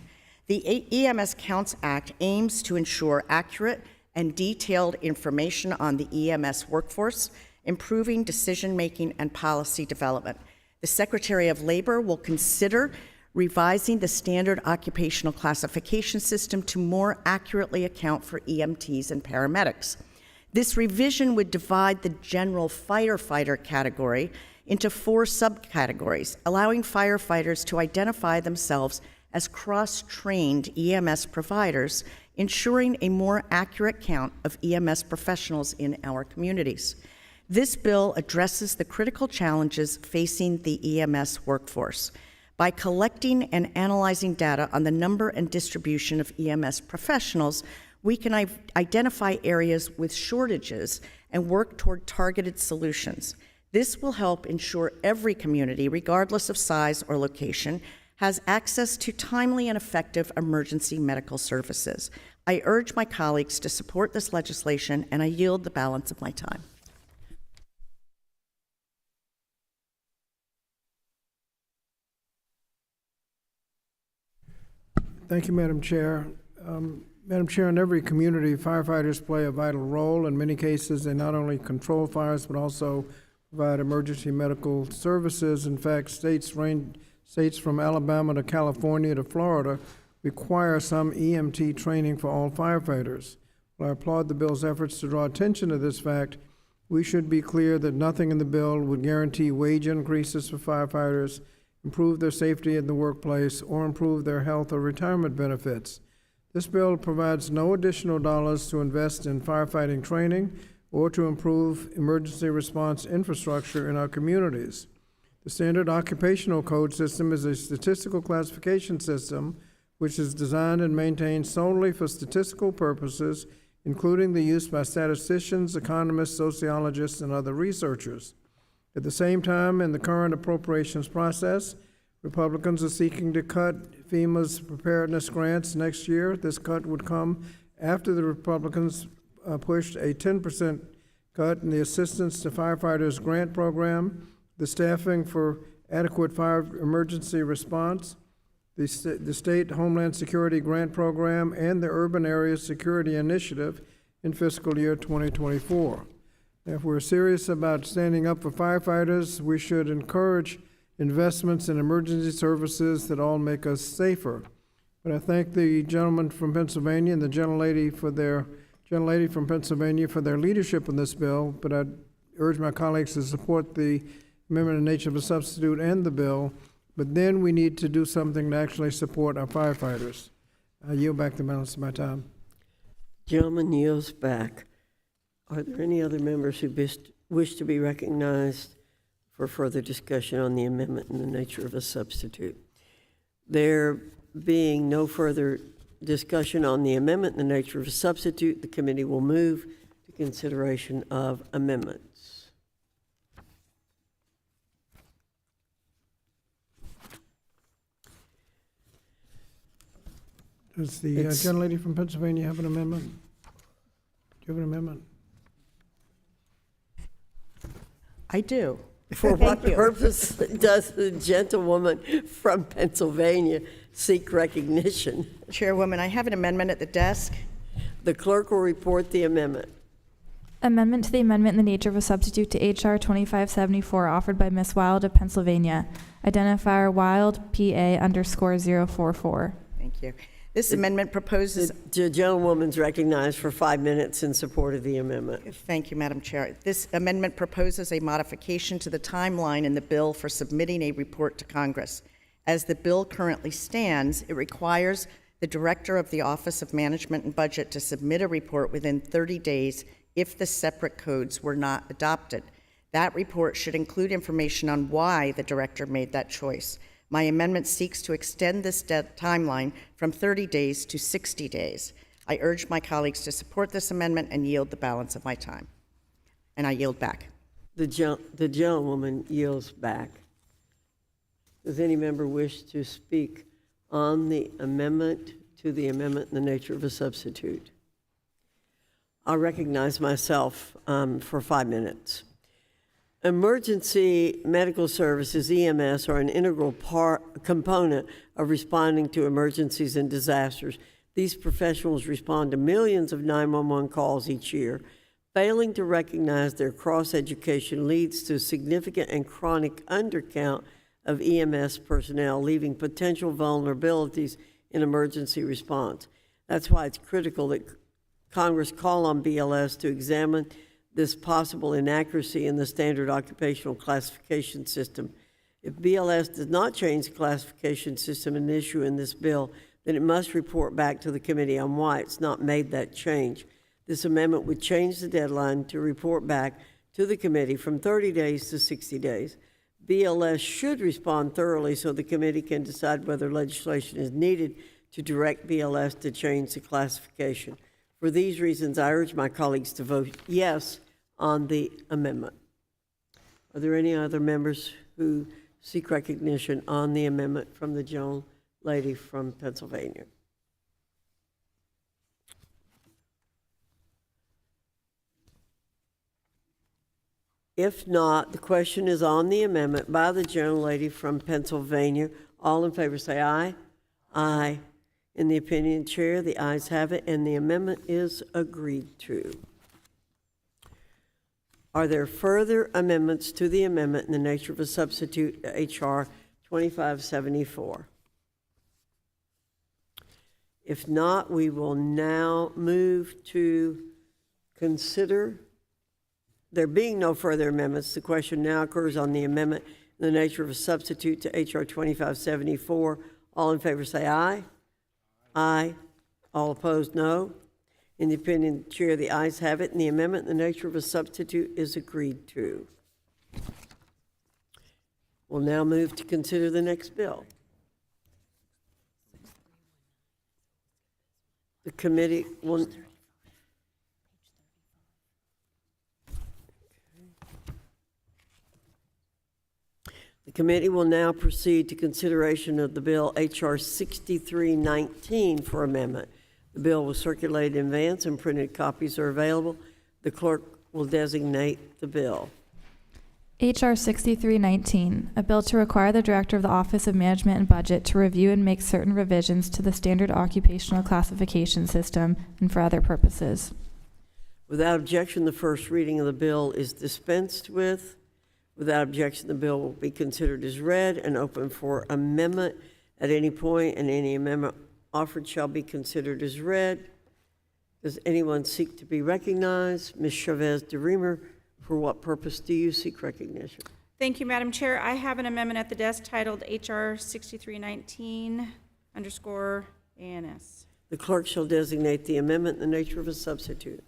The EMS Counts Act aims to ensure accurate and detailed information on the EMS workforce, improving decision-making and policy development. The Secretary of Labor will consider revising the standard occupational classification system to more accurately account for EMTs and paramedics. This revision would divide the general firefighter category into 4 subcategories, allowing firefighters to identify themselves as cross-trained EMS providers, ensuring a more accurate count of EMS professionals in our communities. This bill addresses the critical challenges facing the EMS workforce. By collecting and analyzing data on the number and distribution of EMS professionals, we can identify areas with shortages and work toward targeted solutions. This will help ensure every community, regardless of size or location, has access to timely and effective emergency medical services. I urge my colleagues to support this legislation, and I yield the balance of my time. Thank you, Madam Chair. Madam Chair, in every community, firefighters play a vital role. In many cases, they not only control fires, but also provide emergency medical services. In fact, states from Alabama to California to Florida require some EMT training for all firefighters. While I applaud the bill's efforts to draw attention to this fact, we should be clear that nothing in the bill would guarantee wage increases for firefighters, improve their safety in the workplace, or improve their health or retirement benefits. This bill provides no additional dollars to invest in firefighting training or to improve emergency response infrastructure in our communities. The Standard Occupational Code System is a statistical classification system which is designed and maintained solely for statistical purposes, including the use by statisticians, economists, sociologists, and other researchers. At the same time, in the current appropriations process, Republicans are seeking to cut FEMA's preparedness grants next year. This cut would come after the Republicans pushed a 10% cut in the Assistance to Firefighters Grant Program, the Staffing for Adequate Fire Emergency Response, the State Homeland Security Grant Program, and the Urban Area Security Initiative in fiscal year 2024. If we're serious about standing up for firefighters, we should encourage investments in emergency services that all make us safer. But I thank the gentleman from Pennsylvania and the gentlelady from Pennsylvania for their leadership in this bill, but I urge my colleagues to support the amendment in nature of a substitute and the bill, but then we need to do something to actually support our firefighters. I yield back the balance of my time. Gentleman yields back. Are there any other members who wish to be recognized for further discussion on the amendment in the nature of a substitute? There being no further discussion on the amendment in the nature of a substitute, the committee will move to consideration of amendments. Does the gentlelady from Pennsylvania have an amendment? Do you have an amendment? I do. For what purpose does the gentlewoman from Pennsylvania seek recognition? Chairwoman, I have an amendment at the desk. The clerk will report the amendment. Amendment to the amendment in the nature of a substitute to H.R. 2574 offered by Ms. Wild of Pennsylvania. Identifier Wild PA_044. Thank you. This amendment proposes... The gentlewoman's recognized for 5 minutes in support of the amendment. Thank you, Madam Chair. This amendment proposes a modification to the timeline in the bill for submitting a report to Congress. As the bill currently stands, it requires the Director of the Office of Management and Budget to submit a report within 30 days if the separate codes were not adopted. That report should include information on why the Director made that choice. My amendment seeks to extend this timeline from 30 days to 60 days. I urge my colleagues to support this amendment and yield the balance of my time. And I yield back. The gentlewoman yields back. Does any member wish to speak on the amendment to the amendment in the nature of a substitute? I'll recognize myself for 5 minutes. Emergency medical services, EMS, are an integral component of responding to emergencies and disasters. These professionals respond to millions of 911 calls each year. Failing to recognize their cross-education leads to significant and chronic undercount of EMS personnel, leaving potential vulnerabilities in emergency response. That's why it's critical that Congress call on BLS to examine this possible inaccuracy in the standard occupational classification system. If BLS does not change the classification system an issue in this bill, then it must report back to the committee on why it's not made that change. This amendment would change the deadline to report back to the committee from 30 days to 60 days. BLS should respond thoroughly so the committee can decide whether legislation is needed to direct BLS to change the classification. For these reasons, I urge my colleagues to vote yes on the amendment. Are there any other members who seek recognition on the amendment from the gentlelady from Pennsylvania? If not, the question is on the amendment by the gentlelady from Pennsylvania. All in favor say aye. Aye. In the opinion of the chair, the ayes have it, and the amendment is agreed to. Are there further amendments to the amendment in the nature of a substitute to H.R. 2574? If not, we will now move to consider. There being no further amendments, the question now occurs on the amendment in the nature of a substitute to H.R. 2574. All in favor say aye. Aye. All opposed, no. In the opinion of the chair, the ayes have it, and the amendment in the nature of a substitute is agreed to. We'll now move to consider the next bill. The committee will... The committee will now proceed to consideration of the bill H.R. 6319 for amendment. The bill was circulated in advance and printed copies are available. The clerk will designate the bill. H.R. 6319, a bill to require the Director of the Office of Management and Budget to review and make certain revisions to the standard occupational classification system and for other purposes. Without objection, the first reading of the bill is dispensed with. Without objection, the bill will be considered as read and open for amendment at any point, and any amendment offered shall be considered as read. Does anyone seek to be recognized? Ms. Chavez-DeRemer, for what purpose do you seek recognition? Thank you, Madam Chair. I have an amendment at the desk titled H.R. 6319_ANS. The clerk shall designate the amendment in the nature of a substitute.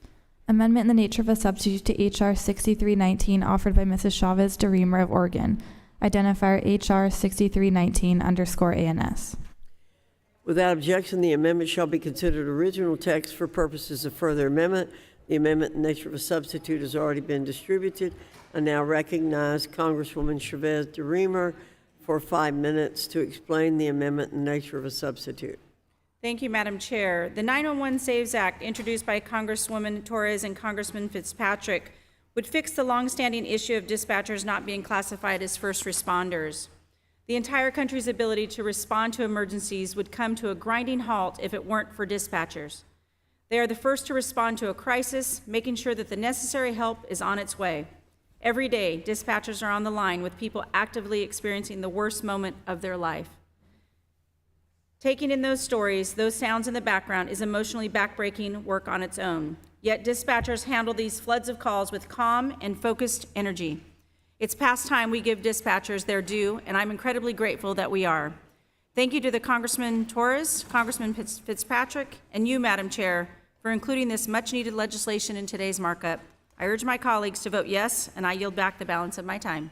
Amendment in the nature of a substitute to H.R. 6319 offered by Mrs. Chavez-DeRemer of Oregon. Identifier H.R. 6319_ANS. Without objection, the amendment shall be considered original text for purposes of further amendment. The amendment in the nature of a substitute has already been distributed. I now recognize Congresswoman Chavez-DeRemer for 5 minutes to explain the amendment in the nature of a substitute. Thank you, Madam Chair. The 911 Saves Act, introduced by Congresswoman Torres and Congressman Fitzpatrick, would fix the longstanding issue of dispatchers not being classified as first responders. The entire country's ability to respond to emergencies would come to a grinding halt if it weren't for dispatchers. They are the first to respond to a crisis, making sure that the necessary help is on its way. Every day, dispatchers are on the line with people actively experiencing the worst moment of their life. Taking in those stories, those sounds in the background is emotionally backbreaking work on its own. Yet dispatchers handle these floods of calls with calm and focused energy. It's past time we give dispatchers their due, and I'm incredibly grateful that we are. Thank you to the Congressman Torres, Congressman Fitzpatrick, and you, Madam Chair, for including this much-needed legislation in today's markup. I urge my colleagues to vote yes, and I yield back the balance of my time.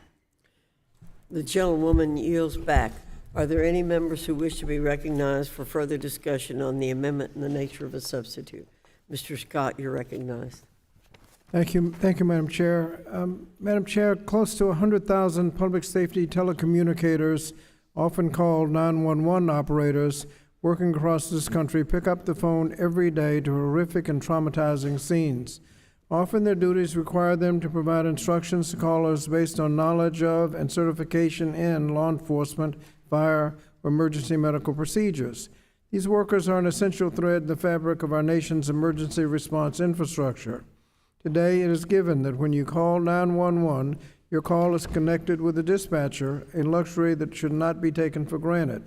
The gentlewoman yields back. Are there any members who wish to be recognized for further discussion on the amendment in the nature of a substitute? Mr. Scott, you're recognized. Thank you, Madam Chair. Madam Chair, close to 100,000 public safety telecommunicators often called 911 operators, working across this country, pick up the phone every day to horrific and traumatizing scenes. Often their duties require them to provide instructions to callers based on knowledge of and certification in law enforcement, fire, or emergency medical procedures. These workers are an essential thread in the fabric of our nation's emergency response infrastructure. Today, it is given that when you call 911, your call is connected with a dispatcher, a luxury that should not be taken for granted.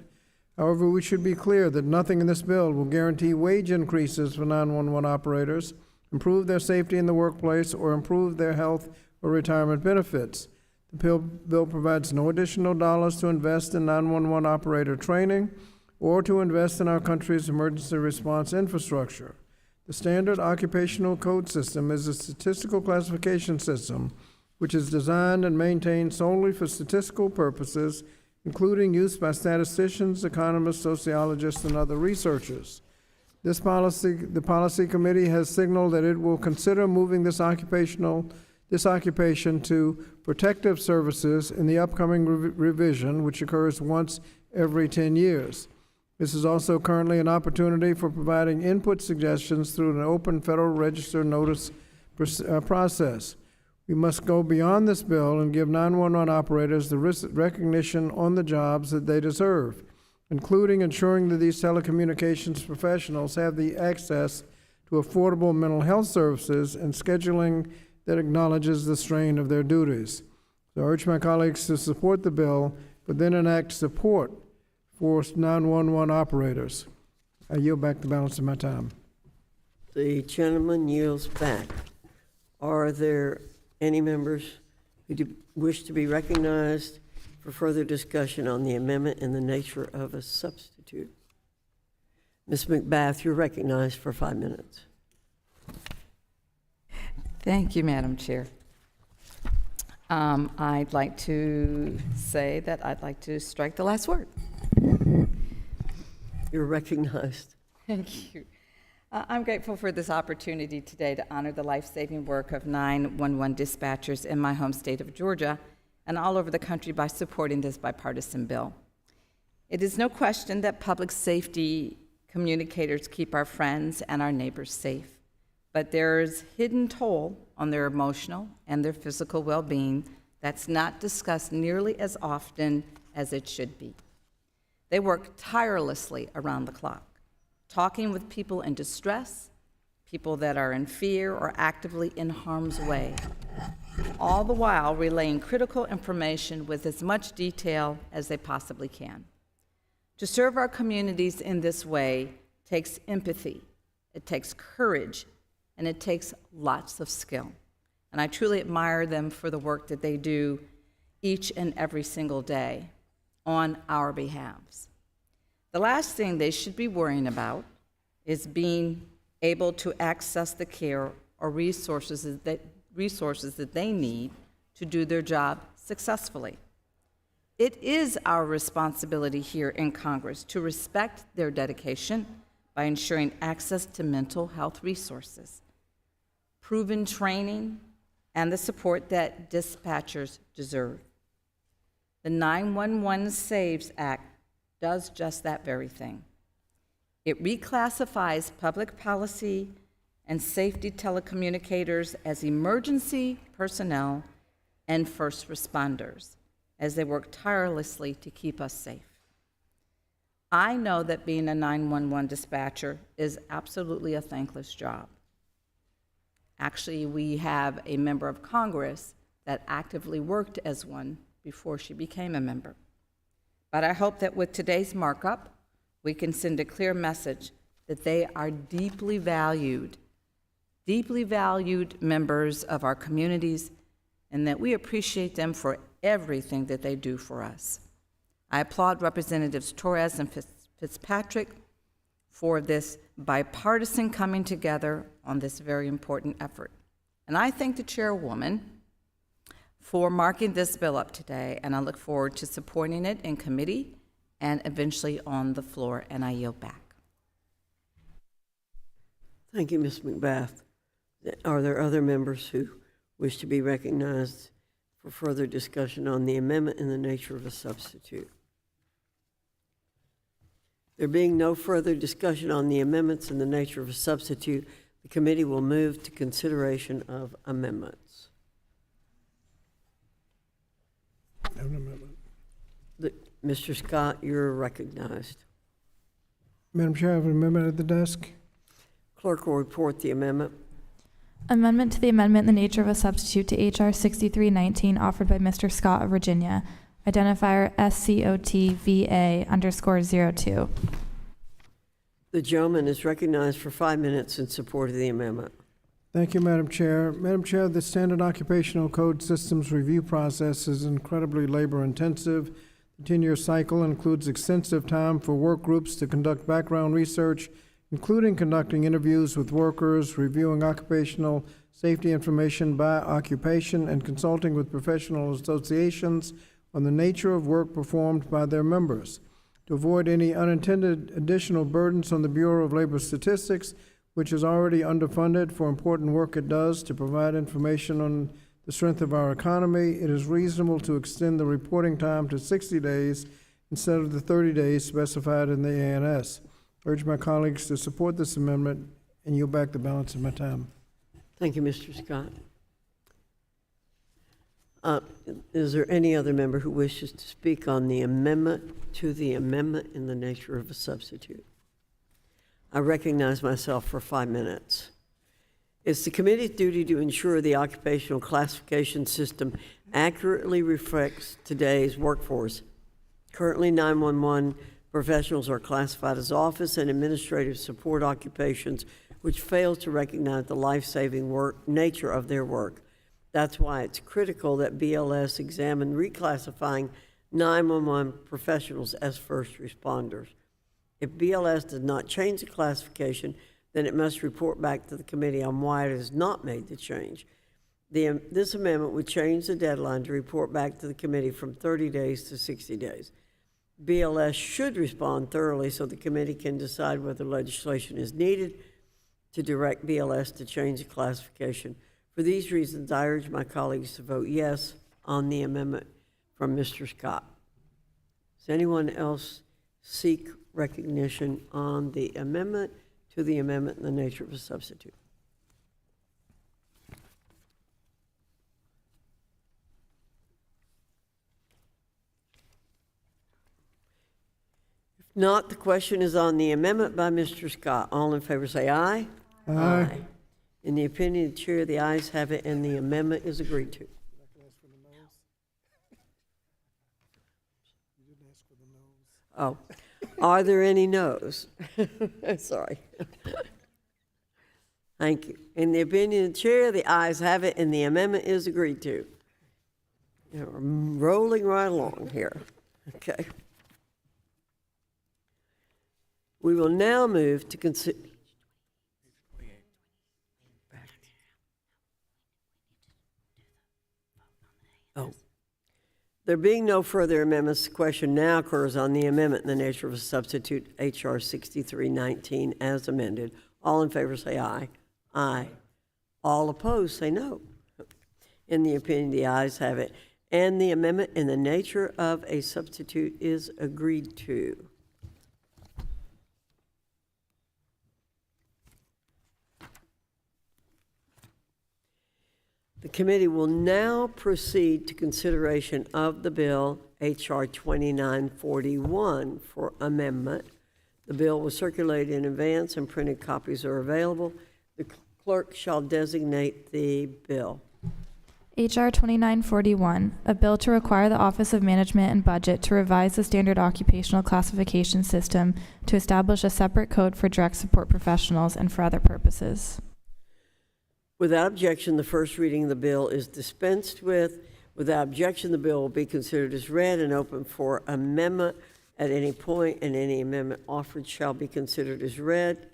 However, we should be clear that nothing in this bill will guarantee wage increases for 911 operators, improve their safety in the workplace, or improve their health or retirement benefits. The bill provides no additional dollars to invest in 911 operator training or to invest in our country's emergency response infrastructure. The Standard Occupational Code System is a statistical classification system which is designed and maintained solely for statistical purposes, including use by statisticians, economists, sociologists, and other researchers. The policy committee has signaled that it will consider moving this occupation to protective services in the upcoming revision, which occurs once every 10 years. This is also currently an opportunity for providing input suggestions through an open Federal Register notice process. We must go beyond this bill and give 911 operators the recognition on the jobs that they deserve, including ensuring that these telecommunications professionals have the access to affordable mental health services and scheduling that acknowledges the strain of their duties. So I urge my colleagues to support the bill, but then enact support for 911 operators. I yield back the balance of my time. The gentleman yields back. Are there any members who wish to be recognized for further discussion on the amendment in the nature of a substitute? Ms. McBath, you're recognized for 5 minutes. Thank you, Madam Chair. I'd like to say that I'd like to strike the last word. You're recognized. Thank you. I'm grateful for this opportunity today to honor the life-saving work of 911 dispatchers in my home state of Georgia and all over the country by supporting this bipartisan bill. It is no question that public safety communicators keep our friends and our neighbors safe, but there's hidden toll on their emotional and their physical well-being that's not discussed nearly as often as it should be. They work tirelessly around the clock, talking with people in distress, people that are in fear or actively in harm's way, all the while relaying critical information with as much detail as they possibly can. To serve our communities in this way takes empathy, it takes courage, and it takes lots of skill. And I truly admire them for the work that they do each and every single day on our behalves. The last thing they should be worrying about is being able to access the care or resources that they need to do their job successfully. It is our responsibility here in Congress to respect their dedication by ensuring access to mental health resources, proven training, and the support that dispatchers deserve. The 911 Saves Act does just that very thing. It reclassifies public policy and safety telecommunicators as emergency personnel and first responders as they work tirelessly to keep us safe. I know that being a 911 dispatcher is absolutely a thankless job. Actually, we have a member of Congress that actively worked as one before she became a member. But I hope that with today's markup, we can send a clear message that they are deeply valued members of our communities, and that we appreciate them for everything that they do for us. I applaud Representatives Torres and Fitzpatrick for this bipartisan coming together on this very important effort. And I thank the chairwoman for marking this bill up today, and I look forward to supporting it in committee and eventually on the floor, and I yield back. Thank you, Ms. McBath. Are there other members who wish to be recognized for further discussion on the amendment in the nature of a substitute? There being no further discussion on the amendments in the nature of a substitute, the committee will move to consideration of amendments. Have an amendment. Mr. Scott, you're recognized. Madam Chair, I have an amendment at the desk. Clerk will report the amendment. Amendment to the amendment in the nature of a substitute to H.R. 6319 offered by Mr. Scott of Virginia. Identifier SCOTVA_02. The gentleman is recognized for 5 minutes in support of the amendment. Thank you, Madam Chair. Madam Chair, the Standard Occupational Code Systems review process is incredibly labor-intensive. The 10-year cycle includes extensive time for work groups to conduct background research, including conducting interviews with workers, reviewing occupational safety information by occupation, and consulting with professional associations on the nature of work performed by their members. To avoid any unintended additional burdens on the Bureau of Labor Statistics, which is already underfunded for important work it does to provide information on the strength of our economy, it is reasonable to extend the reporting time to 60 days instead of the 30 days specified in the ANS. I urge my colleagues to support this amendment and yield back the balance of my time. Thank you, Mr. Scott. Is there any other member who wishes to speak on the amendment to the amendment in the nature of a substitute? I recognize myself for 5 minutes. It's the committee's duty to ensure the occupational classification system accurately reflects today's workforce. Currently, 911 professionals are classified as office and administrative support occupations, which fails to recognize the life-saving nature of their work. That's why it's critical that BLS examine reclassifying 911 professionals as first responders. If BLS does not change the classification, then it must report back to the committee on why it has not made the change. This amendment would change the deadline to report back to the committee from 30 days to 60 days. BLS should respond thoroughly so the committee can decide whether legislation is needed to direct BLS to change the classification. For these reasons, I urge my colleagues to vote yes on the amendment from Mr. Scott. Does anyone else seek recognition on the amendment to the amendment in the nature of a substitute? If not, the question is on the amendment by Mr. Scott. All in favor say aye. Aye. In the opinion of the chair, the ayes have it, and the amendment is agreed to. Oh, are there any noes? Sorry. Thank you. In the opinion of the chair, the ayes have it, and the amendment is agreed to. We're rolling right along here. Okay. We will now move to consider. Oh. There being no further amendments, the question now occurs on the amendment in the nature of a substitute, H.R. 6319, as amended. All in favor say aye. Aye. All opposed say no. In the opinion, the ayes have it. And the amendment in the nature of a substitute is agreed to. The committee will now proceed to consideration of the bill, H.R. 2941, for amendment. The bill was circulated in advance and printed copies are available. The clerk shall designate the bill. H.R. 2941, a bill to require the Office of Management and Budget to revise the standard occupational classification system to establish a separate code for direct support professionals and for other purposes. Without objection, the first reading of the bill is dispensed with. Without objection, the bill will be considered as read and open for amendment at any point, and any amendment offered shall be considered as read.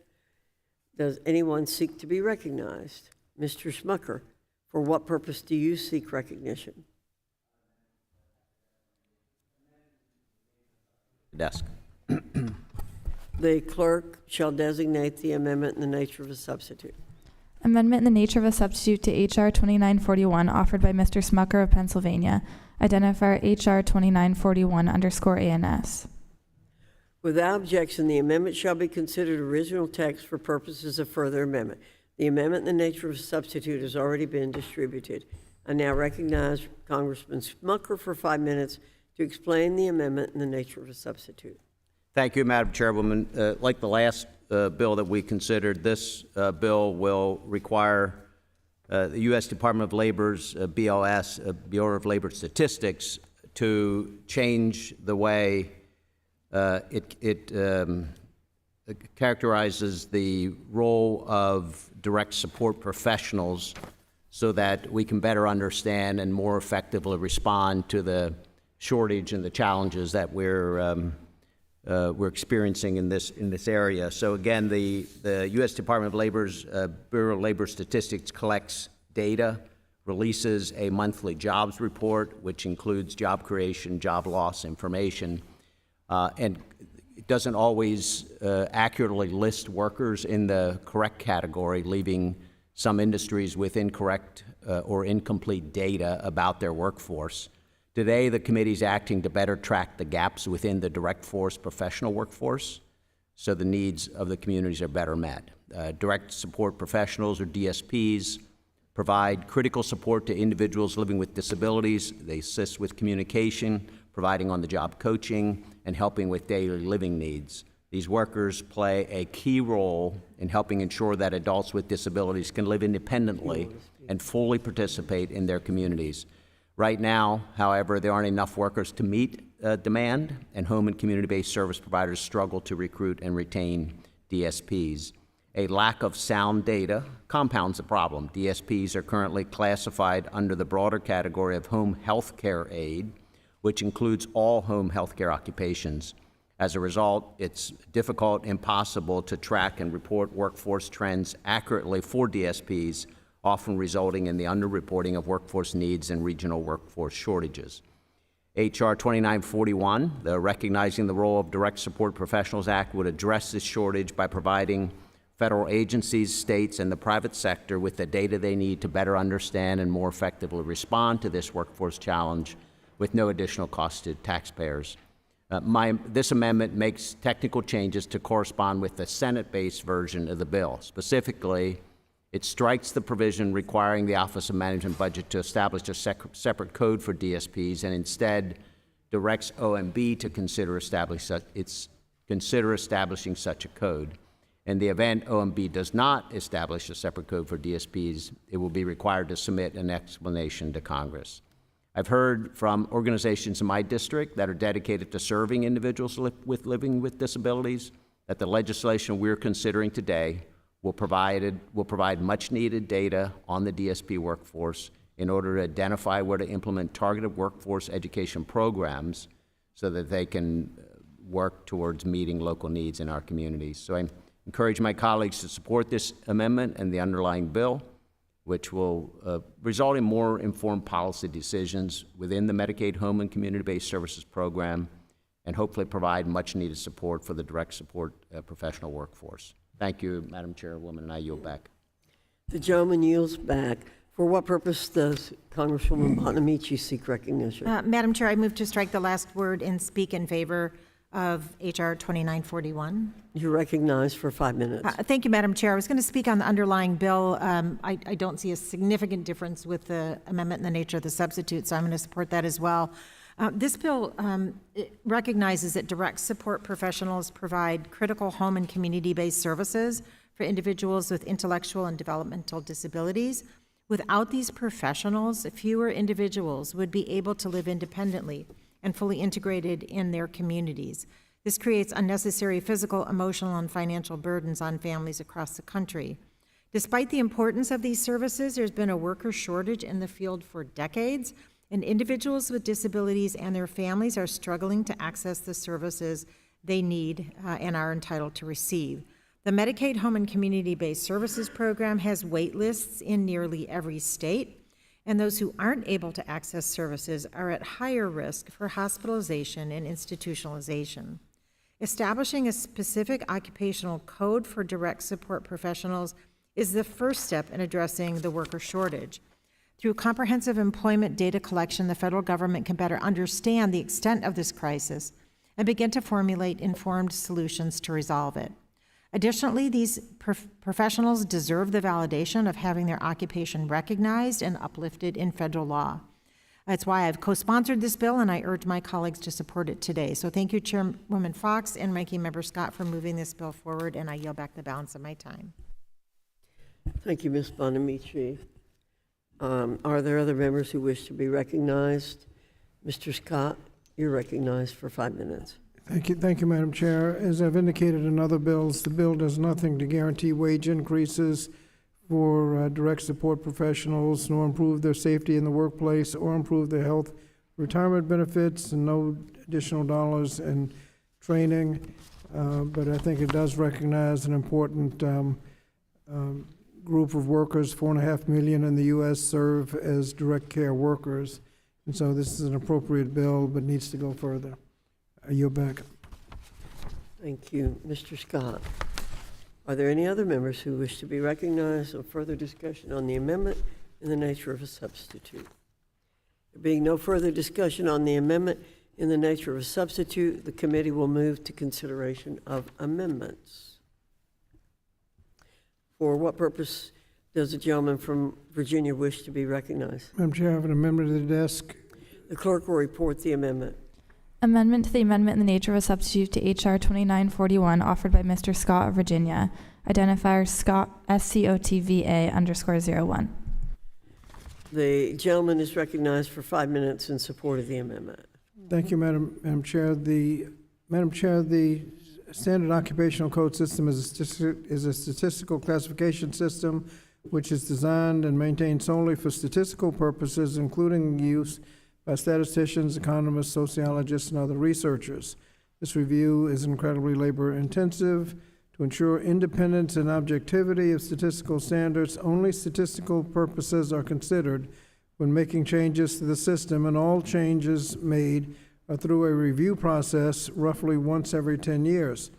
Does anyone seek to be recognized? Mr. Smucker, for what purpose do you seek recognition? Desk. The clerk shall designate the amendment in the nature of a substitute. Amendment in the nature of a substitute to H.R. 2941 offered by Mr. Smucker of Pennsylvania. Identifier H.R. 2941_ANS. Without objection, the amendment shall be considered original text for purposes of further amendment. The amendment in the nature of a substitute has already been distributed. I now recognize Congressman Smucker for 5 minutes to explain the amendment in the nature of a substitute. Thank you, Madam Chairwoman. Like the last bill that we considered, this bill will require the U.S. Department of Labor's BLS, Bureau of Labor Statistics, to change the way it characterizes the role of direct support professionals so that we can better understand and more effectively respond to the shortage and the challenges that we're experiencing in this area. So again, the U.S. Department of Labor's Bureau of Labor Statistics collects data, releases a monthly jobs report, which includes job creation, job loss information, and it doesn't always accurately list workers in the correct category, leaving some industries with incorrect or incomplete data about their workforce. Today, the committee is acting to better track the gaps within the direct force professional workforce so the needs of the communities are better met. Direct support professionals, or DSPs, provide critical support to individuals living with disabilities. They assist with communication, providing on-the-job coaching, and helping with daily living needs. These workers play a key role in helping ensure that adults with disabilities can live independently and fully participate in their communities. Right now, however, there aren't enough workers to meet demand, and home and community-based service providers struggle to recruit and retain DSPs. A lack of sound data compounds the problem. DSPs are currently classified under the broader category of home health care aid, which includes all home health care occupations. As a result, it's difficult, impossible to track and report workforce trends accurately for DSPs, often resulting in the underreporting of workforce needs and regional workforce shortages. H.R. 2941, the Recognizing the Role of Direct Support Professionals Act, would address this shortage by providing federal agencies, states, and the private sector with the data they need to better understand and more effectively respond to this workforce challenge with no additional cost to taxpayers. This amendment makes technical changes to correspond with the Senate-based version of the bill. Specifically, it strikes the provision requiring the Office of Management Budget to establish a separate code for DSPs and instead directs OMB to consider establishing such a code. In the event OMB does not establish a separate code for DSPs, it will be required to submit an explanation to Congress. I've heard from organizations in my district that are dedicated to serving individuals living with disabilities that the legislation we're considering today will provide much-needed data on the DSP workforce in order to identify where to implement targeted workforce education programs so that they can work towards meeting local needs in our communities. So I encourage my colleagues to support this amendment and the underlying bill, which will result in more informed policy decisions within the Medicaid Home and Community-Based Services Program and hopefully provide much-needed support for the direct support professional workforce. Thank you, Madam Chairwoman, and I yield back. The gentleman yields back. For what purpose does Congresswoman Bonamici seek recognition? Madam Chair, I move to strike the last word and speak in favor of H.R. 2941. You're recognized for 5 minutes. Thank you, Madam Chair. I was going to speak on the underlying bill. I don't see a significant difference with the amendment in the nature of the substitute, so I'm going to support that as well. This bill it recognizes that direct support professionals provide critical home and community-based services for individuals with intellectual and developmental disabilities. Without these professionals, fewer individuals would be able to live independently and fully integrated in their communities. This creates unnecessary physical, emotional, and financial burdens on families across the country. Despite the importance of these services, there's been a worker shortage in the field for decades, and individuals with disabilities and their families are struggling to access the services they need and are entitled to receive. The Medicaid Home and Community-Based Services Program has wait lists in nearly every state, and those who aren't able to access services are at higher risk for hospitalization and institutionalization. Establishing a specific occupational code for direct support professionals is the first step in addressing the worker shortage. Through comprehensive employment data collection, the federal government can better understand the extent of this crisis and begin to formulate informed solutions to resolve it. Additionally, these professionals deserve the validation of having their occupation recognized and uplifted in federal law. That's why I've co-sponsored this bill, and I urge my colleagues to support it today. So thank you, Chairwoman Fox and Ranking Member Scott, for moving this bill forward, and I yield back the balance of my time. Thank you, Ms. Bonamici. Are there other members who wish to be recognized? Mr. Scott, you're recognized for 5 minutes. Thank you, Madam Chair. As I've indicated in other bills, the bill does nothing to guarantee wage increases for direct support professionals, nor improve their safety in the workplace, or improve their health retirement benefits, and no additional dollars in training. But I think it does recognize an important group of workers. 4.5 million in the U.S. serve as direct care workers. And so this is an appropriate bill, but needs to go further. I yield back. Thank you. Mr. Scott, are there any other members who wish to be recognized or further discussion on the amendment in the nature of a substitute? There being no further discussion on the amendment in the nature of a substitute, the committee will move to consideration of amendments. For what purpose does the gentleman from Virginia wish to be recognized? Madam Chair, I have an amendment to the desk. The clerk will report the amendment. Amendment to the amendment in the nature of a substitute to H.R. 2941 offered by Mr. Scott of Virginia. Identifier Scott, SCOTVA_01. The gentleman is recognized for 5 minutes in support of the amendment. Thank you, Madam Chair. Madam Chair, the Standard Occupational Code System is a statistical classification system which is designed and maintained solely for statistical purposes, including use by statisticians, economists, sociologists, and other researchers. This review is incredibly labor-intensive. To ensure independence and objectivity of statistical standards, only statistical purposes are considered when making changes to the system, and all changes made are through a review process roughly once every 10 years.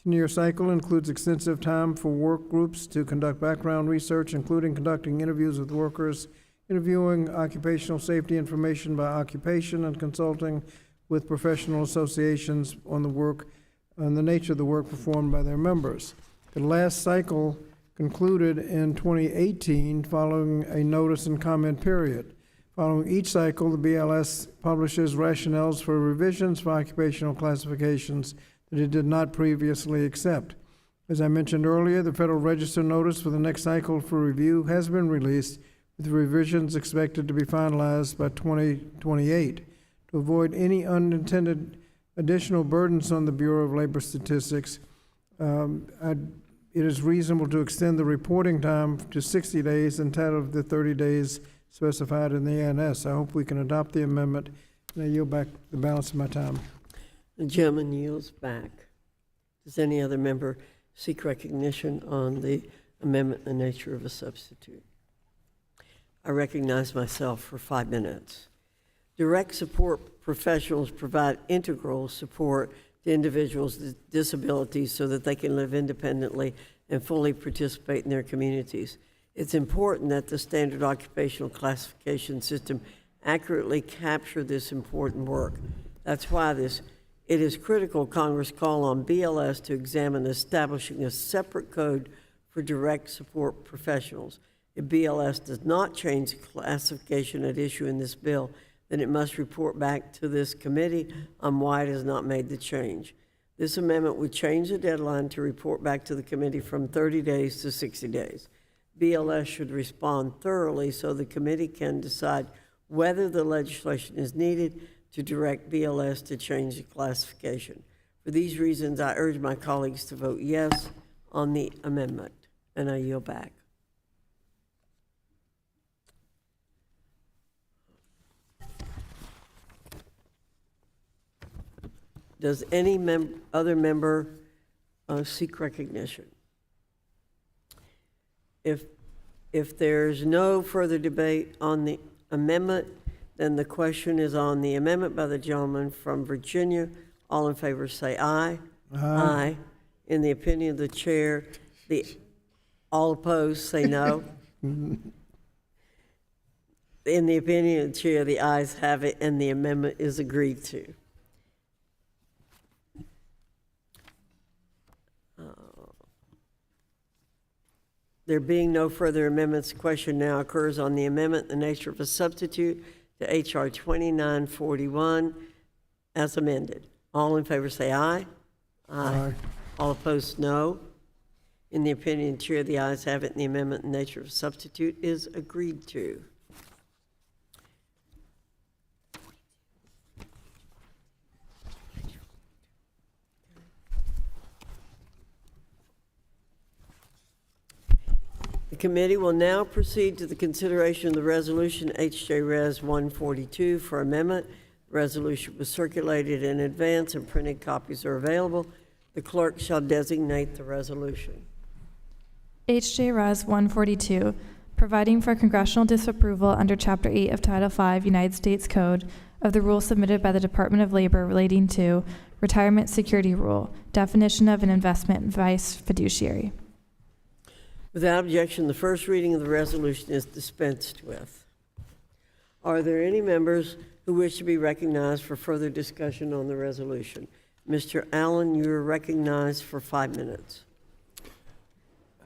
10-year cycle includes extensive time for work groups to conduct background research, including conducting interviews with workers, interviewing occupational safety information by occupation, and consulting with professional associations on the nature of the work performed by their members. The last cycle concluded in 2018 following a notice and comment period. Following each cycle, the BLS publishes rationales for revisions for occupational classifications that it did not previously accept. As I mentioned earlier, the Federal Register notice for the next cycle for review has been released, with revisions expected to be finalized by 2028. To avoid any unintended additional burdens on the Bureau of Labor Statistics, it is reasonable to extend the reporting time to 60 days instead of the 30 days specified in the ANS. I hope we can adopt the amendment, and I yield back the balance of my time. The gentleman yields back. Does any other member seek recognition on the amendment in the nature of a substitute? I recognize myself for 5 minutes. Direct support professionals provide integral support to individuals with disabilities so that they can live independently and fully participate in their communities. It's important that the standard occupational classification system accurately capture this important work. That's why it is critical Congress call on BLS to examine establishing a separate code for direct support professionals. If BLS does not change the classification at issue in this bill, then it must report back to this committee on why it has not made the change. This amendment would change the deadline to report back to the committee from 30 days to 60 days. BLS should respond thoroughly so the committee can decide whether the legislation is needed to direct BLS to change the classification. For these reasons, I urge my colleagues to vote yes on the amendment, and I yield back. Does any other member seek recognition? If there's no further debate on the amendment, then the question is on the amendment by the gentleman from Virginia. All in favor say aye. Aye. In the opinion of the chair, all opposed say no. In the opinion of the chair, the ayes have it, and the amendment is agreed to. There being no further amendments, the question now occurs on the amendment in the nature of a substitute to H.R. 2941 as amended. All in favor say aye. Aye. All opposed, no. In the opinion of the chair, the ayes have it, and the amendment in nature of a substitute is agreed to. The committee will now proceed to the consideration of the resolution H.J. Res. 142 for amendment. The resolution was circulated in advance and printed copies are available. The clerk shall designate the resolution. H.J. Res. 142, providing for congressional disapproval under Chapter 8 of Title 5 United States Code of the rule submitted by the Department of Labor relating to Retirement Security Rule, definition of an investment advice fiduciary. Without objection, the first reading of the resolution is dispensed with. Are there any members who wish to be recognized for further discussion on the resolution? Mr. Allen, you are recognized for 5 minutes.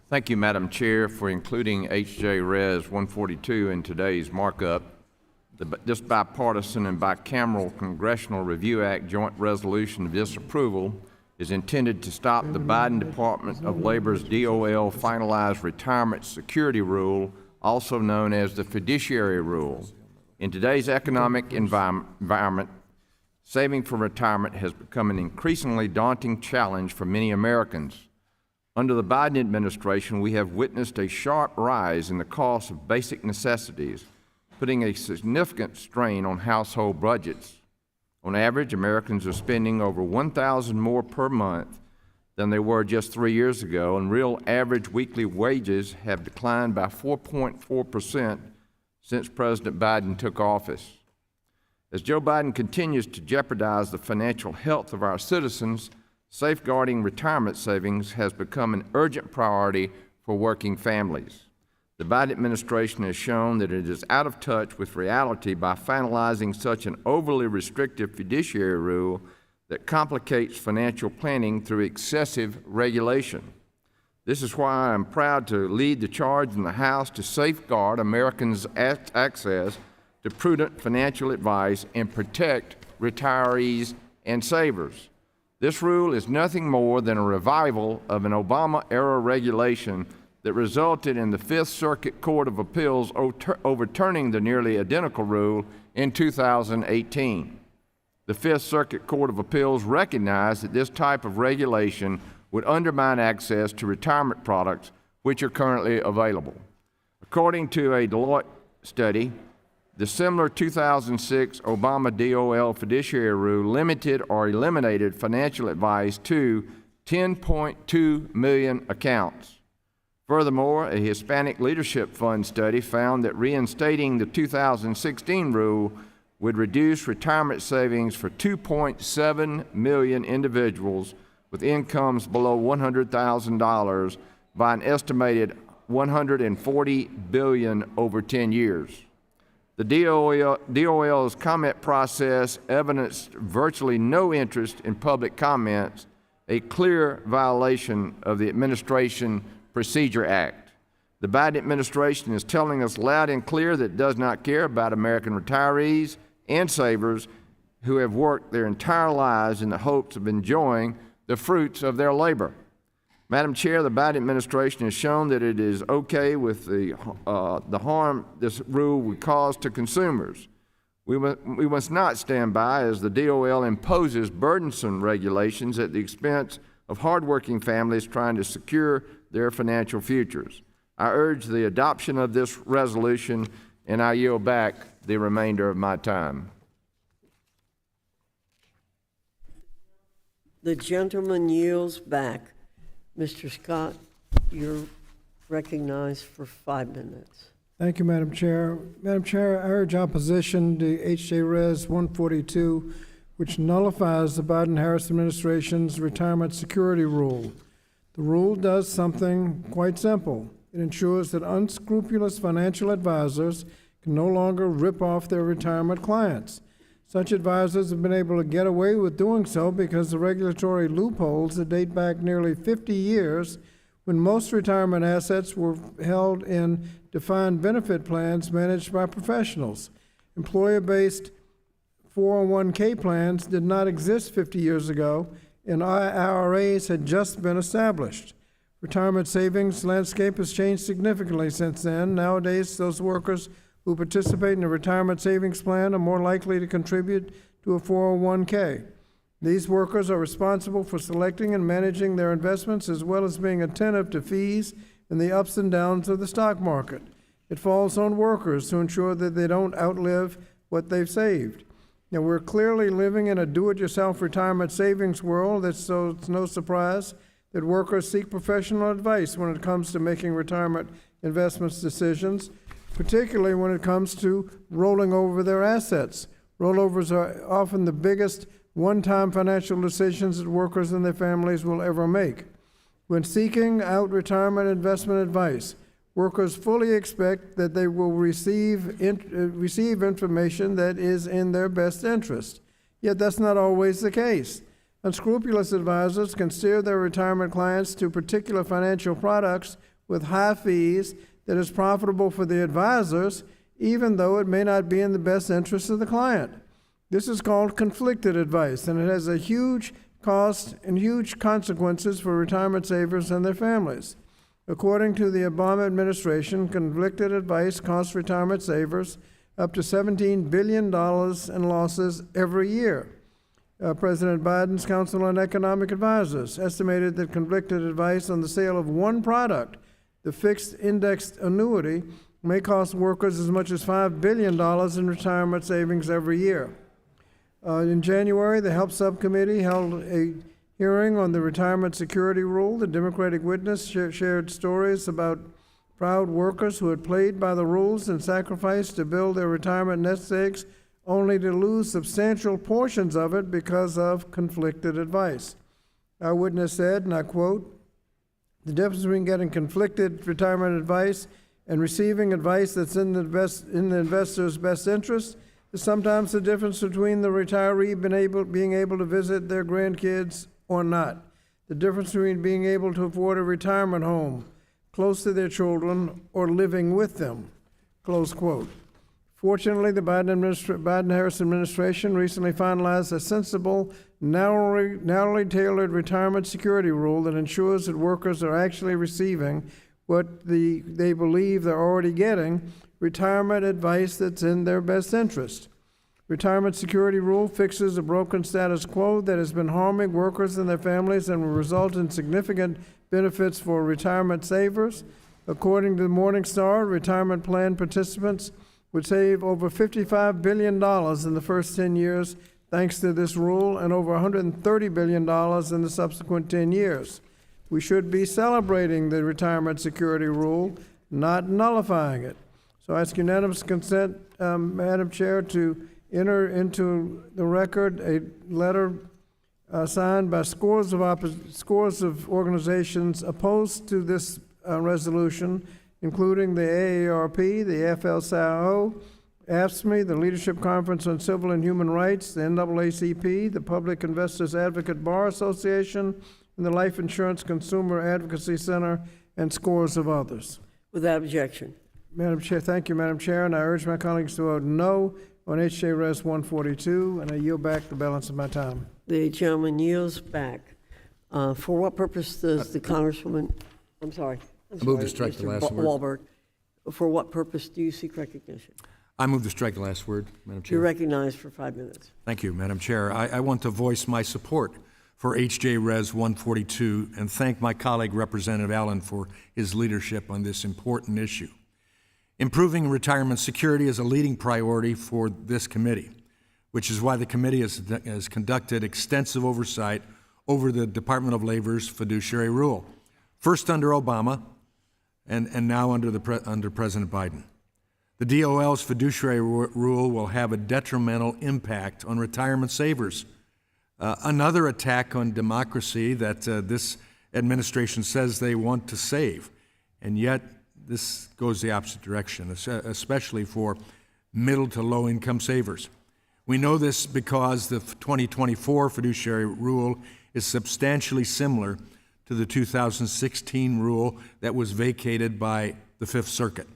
Thank you, Madam Chair, for including H.J. Res. 142 in today's markup. This bipartisan and bicameral Congressional Review Act joint resolution of disapproval is intended to stop the Biden Department of Labor's DOL finalized retirement security rule, also known as the fiduciary rule. In today's economic environment, saving for retirement has become an increasingly daunting challenge for many Americans. Under the Biden administration, we have witnessed a sharp rise in the cost of basic necessities, putting a significant strain on household budgets. On average, Americans are spending over $1,000 more per month than they were just 3 years ago, and real average weekly wages have declined by 4.4% since President Biden took office. As Joe Biden continues to jeopardize the financial health of our citizens, safeguarding retirement savings has become an urgent priority for working families. The Biden administration has shown that it is out of touch with reality by finalizing such an overly restrictive fiduciary rule that complicates financial planning through excessive regulation. This is why I am proud to lead the charge in the House to safeguard Americans' access to prudent financial advice and protect retirees and savers. This rule is nothing more than a revival of an Obama-era regulation that resulted in the Fifth Circuit Court of Appeals overturning the nearly identical rule in 2018. The Fifth Circuit Court of Appeals recognized that this type of regulation would undermine access to retirement products which are currently available. According to a Deloitte study, the similar 2006 Obama DOL fiduciary rule limited or eliminated financial advice to 10.2 million accounts. Furthermore, a Hispanic Leadership Fund study found that reinstating the 2016 rule would reduce retirement savings for 2.7 million individuals with incomes below $100,000 by an estimated $140 billion over 10 years. The DOL's comment process evidenced virtually no interest in public comments, a clear violation of the Administration Procedure Act. The Biden administration is telling us loud and clear that it does not care about American retirees and savers who have worked their entire lives in the hopes of enjoying the fruits of their labor. Madam Chair, the Biden administration has shown that it is okay with the harm this rule would cause to consumers. We must not stand by as the DOL imposes burdensome regulations at the expense of hardworking families trying to secure their financial futures. I urge the adoption of this resolution, and I yield back the remainder of my time. The gentleman yields back. Mr. Scott, you're recognized for 5 minutes. Thank you, Madam Chair. Madam Chair, I urge opposition to H.J. Res. 142, which nullifies the Biden-Harris administration's retirement security rule. The rule does something quite simple. It ensures that unscrupulous financial advisors can no longer rip off their retirement clients. Such advisors have been able to get away with doing so because the regulatory loopholes that date back nearly 50 years when most retirement assets were held in defined benefit plans managed by professionals. Employer-based 401k plans did not exist 50 years ago, and IRAs had just been established. Retirement savings landscape has changed significantly since then. Nowadays, those workers who participate in a retirement savings plan are more likely to contribute to a 401k. These workers are responsible for selecting and managing their investments as well as being attentive to fees and the ups and downs of the stock market. It falls on workers to ensure that they don't outlive what they've saved. Now, we're clearly living in a do-it-yourself retirement savings world, so it's no surprise that workers seek professional advice when it comes to making retirement investments decisions, particularly when it comes to rolling over their assets. Rollovers are often the biggest one-time financial decisions that workers and their families will ever make. When seeking out retirement investment advice, workers fully expect that they will receive information that is in their best interest. Yet that's not always the case. Unscrupulous advisors can steer their retirement clients to particular financial products with high fees that is profitable for the advisors, even though it may not be in the best interest of the client. This is called conflicted advice, and it has a huge cost and huge consequences for retirement savers and their families. According to the Obama administration, conflicted advice costs retirement savers up to $17 billion in losses every year. President Biden's Council on Economic Advisors estimated that conflicted advice on the sale of one product, the fixed indexed annuity, may cost workers as much as $5 billion in retirement savings every year. In January, the Health Subcommittee held a hearing on the retirement security rule. The Democratic witness shared stories about proud workers who had played by the rules and sacrificed to build their retirement nest eggs, only to lose substantial portions of it because of conflicted advice. Our witness said, and I quote, "The difference between getting conflicted retirement advice and receiving advice that's in the investor's best interest is sometimes the difference between the retiree being able to visit their grandkids or not. The difference between being able to afford a retirement home close to their children or living with them," close quote. Fortunately, the Biden-Harris administration recently finalized a sensible, narrowly tailored retirement security rule that ensures that workers are actually receiving what they believe they're already getting, retirement advice that's in their best interest. Retirement security rule fixes a broken status quo that has been harming workers and their families and will result in significant benefits for retirement savers. According to the Morningstar, retirement plan participants would save over $55 billion in the first 10 years thanks to this rule, and over $130 billion in the subsequent 10 years. We should be celebrating the retirement security rule, not nullifying it. So I ask unanimous consent, Madam Chair, to enter into the record a letter signed by scores of organizations opposed to this resolution, including the AARP, the AFL-CIO, AFSCME, the Leadership Conference on Civil and Human Rights, the NAACP, the Public Investors Advocate Bar Association, and the Life Insurance Consumer Advocacy Center, and scores of others. Without objection. Madam Chair, thank you, Madam Chair, and I urge my colleagues to vote no on H.J. Res. 142, and I yield back the balance of my time. The gentleman yields back. For what purpose does the Congresswoman, I'm sorry. I move to strike the last word. Walberg, for what purpose do you seek recognition? I move to strike the last word, Madam Chair. You're recognized for 5 minutes. Thank you, Madam Chair. I want to voice my support for H.J. Res. 142 and thank my colleague, Representative Allen, for his leadership on this important issue. Improving retirement security is a leading priority for this committee, which is why the committee has conducted extensive oversight over the Department of Labor's fiduciary rule, first under Obama and now under President Biden. The DOL's fiduciary rule will have a detrimental impact on retirement savers. Another attack on democracy that this administration says they want to save, and yet this goes the opposite direction, especially for middle to low income savers. We know this because the 2024 fiduciary rule is substantially similar to the 2016 rule that was vacated by the Fifth Circuit.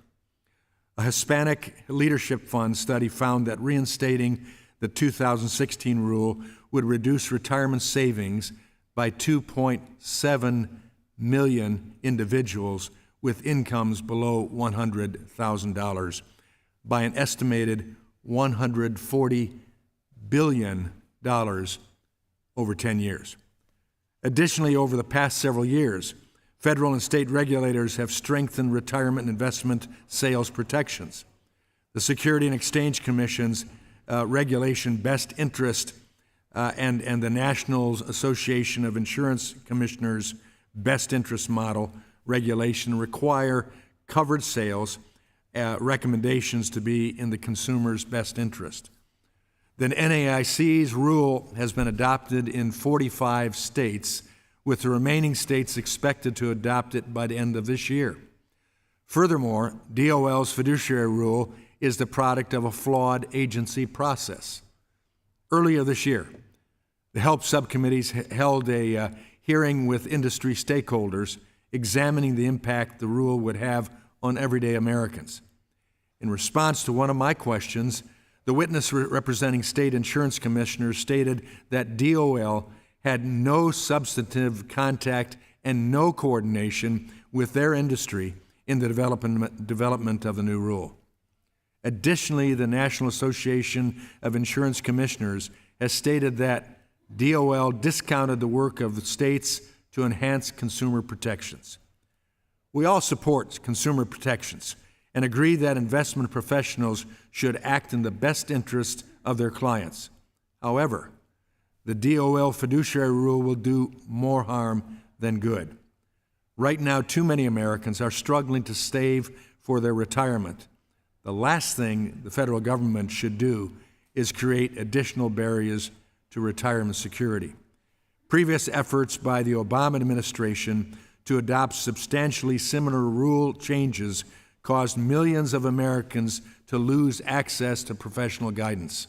A Hispanic Leadership Fund study found that reinstating the 2016 rule would reduce retirement savings by 2.7 million individuals with incomes below $100,000 by an estimated $140 billion over 10 years. Additionally, over the past several years, federal and state regulators have strengthened retirement investment sales protections. The Security and Exchange Commission's regulation Best Interest and the National Association of Insurance Commissioners' Best Interest Model regulation require covered sales recommendations to be in the consumer's best interest. The NAIC's rule has been adopted in 45 states, with the remaining states expected to adopt it by the end of this year. Furthermore, DOL's fiduciary rule is the product of a flawed agency process. Earlier this year, the HELP subcommittees held a hearing with industry stakeholders examining the impact the rule would have on everyday Americans. In response to one of my questions, the witness representing state insurance commissioners stated that DOL had no substantive contact and no coordination with their industry in the development of the new rule. Additionally, the National Association of Insurance Commissioners has stated that DOL discounted the work of the states to enhance consumer protections. We all support consumer protections and agree that investment professionals should act in the best interest of their clients. However, the DOL fiduciary rule will do more harm than good. Right now, too many Americans are struggling to save for their retirement. The last thing the federal government should do is create additional barriers to retirement security. Previous efforts by the Obama administration to adopt substantially similar rule changes caused millions of Americans to lose access to professional guidance.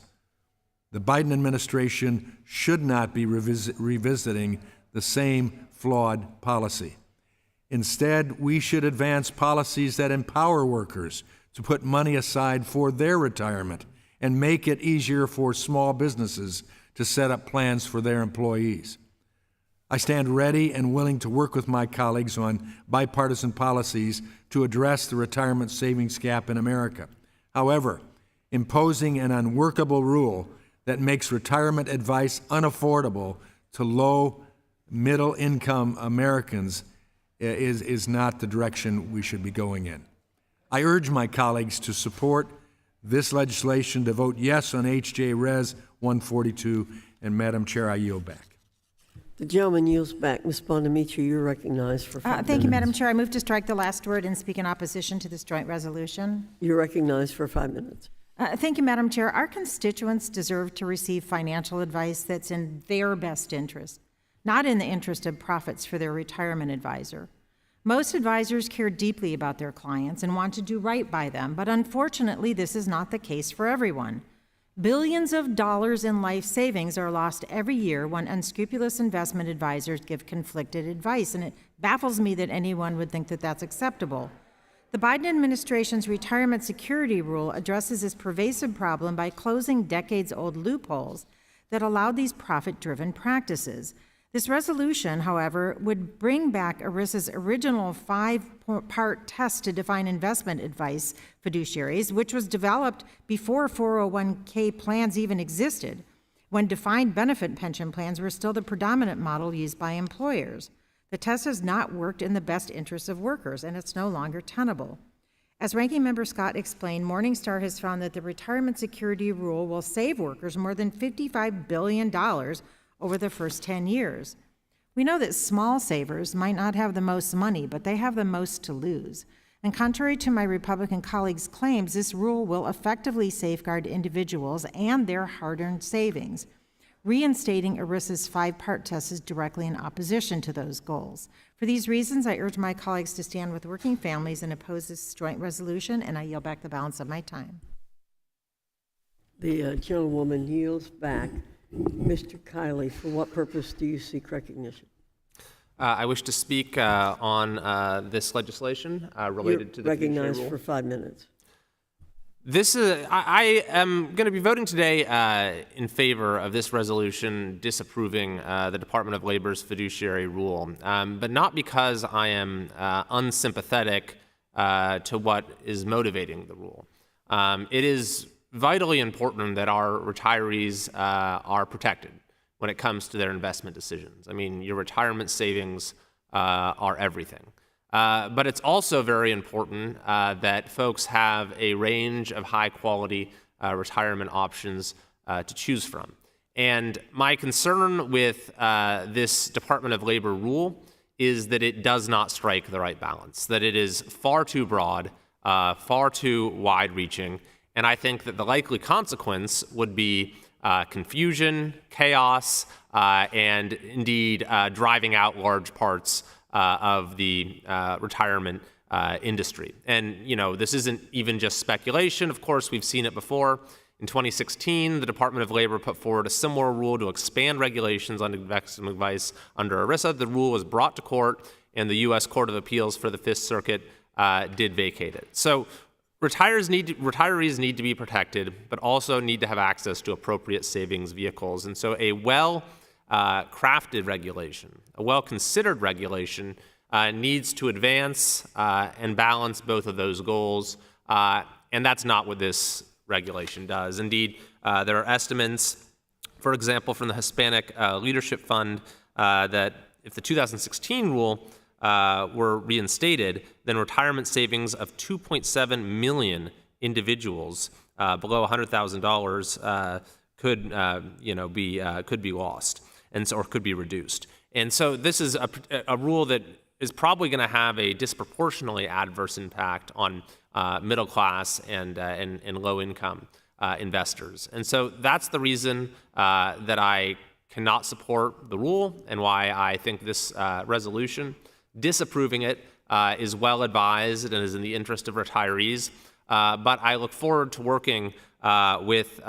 The Biden administration should not be revisiting the same flawed policy. Instead, we should advance policies that empower workers to put money aside for their retirement and make it easier for small businesses to set up plans for their employees. I stand ready and willing to work with my colleagues on bipartisan policies to address the retirement savings gap in America. However, imposing an unworkable rule that makes retirement advice unaffordable to low, middle-income Americans is not the direction we should be going in. I urge my colleagues to support this legislation, to vote yes on H.J. Res. 142, and Madam Chair, I yield back. The gentleman yields back. Ms. Bonamici, you're recognized for 5 minutes. Thank you, Madam Chair. I move to strike the last word and speak in opposition to this joint resolution. You're recognized for 5 minutes. Thank you, Madam Chair. Our constituents deserve to receive financial advice that's in their best interest, not in the interest of profits for their retirement advisor. Most advisors care deeply about their clients and want to do right by them, but unfortunately, this is not the case for everyone. Billions of dollars in life savings are lost every year when unscrupulous investment advisors give conflicted advice, and it baffles me that anyone would think that that's acceptable. The Biden administration's retirement security rule addresses this pervasive problem by closing decades-old loopholes that allowed these profit-driven practices. This resolution, however, would bring back ERISA's original 5-part test to define investment advice fiduciaries, which was developed before 401k plans even existed, when defined benefit pension plans were still the predominant model used by employers. The test has not worked in the best interests of workers, and it's no longer tenable. As Ranking Member Scott explained, Morningstar has found that the retirement security rule will save workers more than $55 billion over the first 10 years. We know that small savers might not have the most money, but they have the most to lose. And contrary to my Republican colleagues' claims, this rule will effectively safeguard individuals and their hard-earned savings. Reinstating ERISA's 5-part test is directly in opposition to those goals. For these reasons, I urge my colleagues to stand with working families and oppose this joint resolution, and I yield back the balance of my time. The gentlewoman yields back. Mr. Kiley, for what purpose do you seek recognition? I wish to speak on this legislation related to the fiduciary Recognized rule. for 5 minutes. This is, I am going to be voting today in favor of this resolution disapproving the Department of Labor's fiduciary rule, but not because I am unsympathetic to what is motivating the rule. It is vitally important that our retirees are protected when it comes to their investment decisions. I mean, your retirement savings are everything. But it's also very important that folks have a range of high-quality retirement options to choose from. And my concern with this Department of Labor rule is that it does not strike the right balance, that it is far too broad, far too wide-reaching, and I think that the likely consequence would be confusion, chaos, and indeed driving out large parts of the retirement industry. And, you know, this isn't even just speculation. Of course, we've seen it before. In 2016, the Department of Labor put forward a similar rule to expand regulations on investment advice under ERISA. The rule was brought to court, and the U.S. Court of Appeals for the Fifth Circuit did vacate it. So retirees need to be protected, but also need to have access to appropriate savings vehicles. And so a crafted regulation, a well-considered regulation needs to advance and balance both of those goals, and that's not what this regulation does. Indeed, there are estimates, for example, from the Hispanic Leadership Fund that if the 2016 rule were reinstated, then retirement savings of 2.7 million individuals below $100,000 could be lost, and so, or could be reduced. And so this is a rule that is probably going to have a disproportionately adverse impact on middle class and low income investors. And so that's the reason that I cannot support the rule, and why I think this resolution disapproving it is well advised and is in the interest of retirees. But I look forward to working with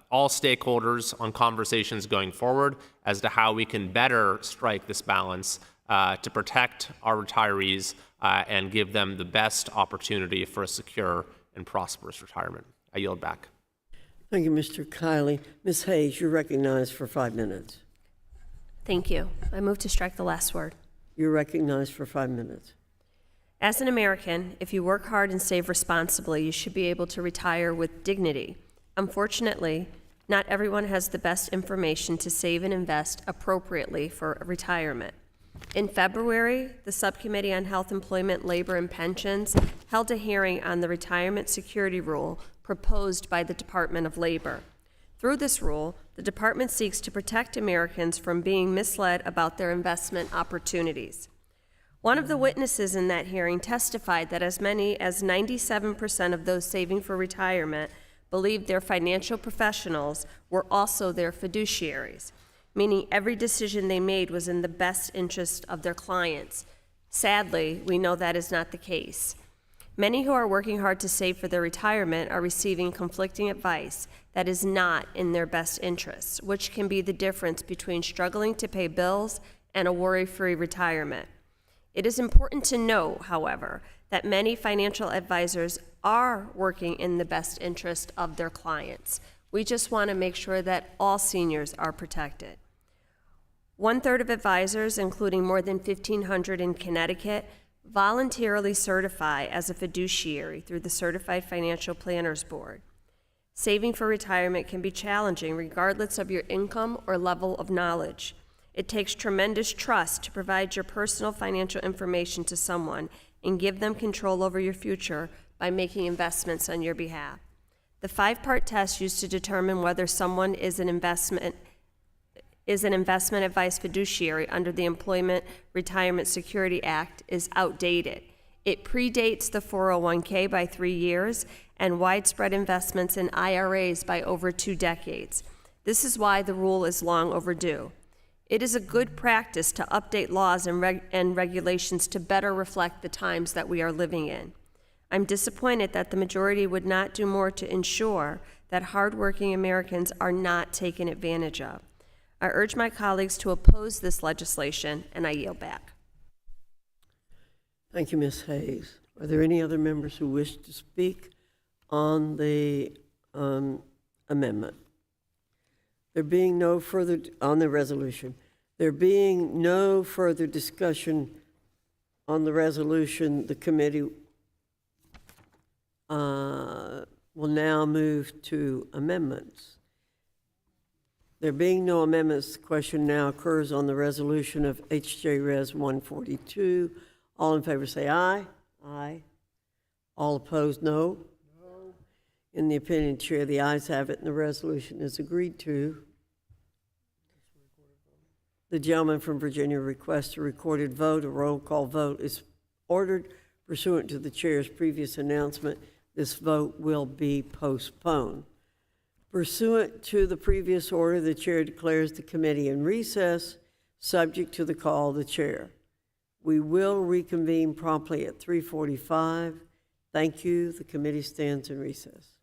all stakeholders on conversations going forward as to how we can better strike this balance to protect our retirees and give them the best opportunity for a secure and prosperous retirement. I yield back. Thank you, Mr. Kiley. Ms. Hayes, you're recognized for 5 minutes. Thank you. I move to strike the last word. You're recognized for 5 minutes. As an American, if you work hard and save responsibly, you should be able to retire with dignity. Unfortunately, not everyone has the best information to save and invest appropriately for retirement. In February, the Subcommittee on Health, Employment, Labor, and Pensions held a hearing on the retirement security rule proposed by the Department of Labor. Through this rule, the department seeks to protect Americans from being misled about their investment opportunities. One of the witnesses in that hearing testified that as many as 97% of those saving for retirement believed their financial professionals were also their fiduciaries, meaning every decision they made was in the best interest of their clients. Sadly, we know that is not the case. Many who are working hard to save for their retirement are receiving conflicting advice that is not in their best interests, which can be the difference between struggling to pay bills and a worry-free retirement. It is important to note, however, that many financial advisors are working in the best interest of their clients. We just want to make sure that all seniors are protected. 1/3 of advisors, including more than 1,500 in Connecticut, voluntarily certify as a fiduciary through the Certified Financial Planners Board. Saving for retirement can be challenging regardless of your income or level of knowledge. It takes tremendous trust to provide your personal financial information to someone and give them control over your future by making investments on your behalf. The 5-part test used to determine whether someone is an investment advice fiduciary under the Employment Retirement Security Act is outdated. It predates the 401k by 3 years and widespread investments in IRAs by over 2 decades. This is why the rule is long overdue. It is a good practice to update laws and regulations to better reflect the times that we are living in. I'm disappointed that the majority would not do more to ensure that hardworking Americans are not taken advantage of. I urge my colleagues to oppose this legislation, and I yield back. Thank you, Ms. Hayes. Are there any other members who wish to speak on the amendment? There being no further, on the resolution, there being no further discussion on the resolution, the committee will now move to amendments. There being no amendments, the question now occurs on the resolution of HJ Res 142. All in favor say aye. Aye. All opposed, no. No. In the opinion of the chair, the ayes have it and the resolution is agreed to. The gentleman from Virginia requests a recorded vote. A roll call vote is ordered pursuant to the chair's previous announcement. This vote will be postponed. Pursuant to the previous order, the chair declares the committee in recess, subject to the call of the chair. We will reconvene promptly at 3:45. Thank you. The committee stands in recess.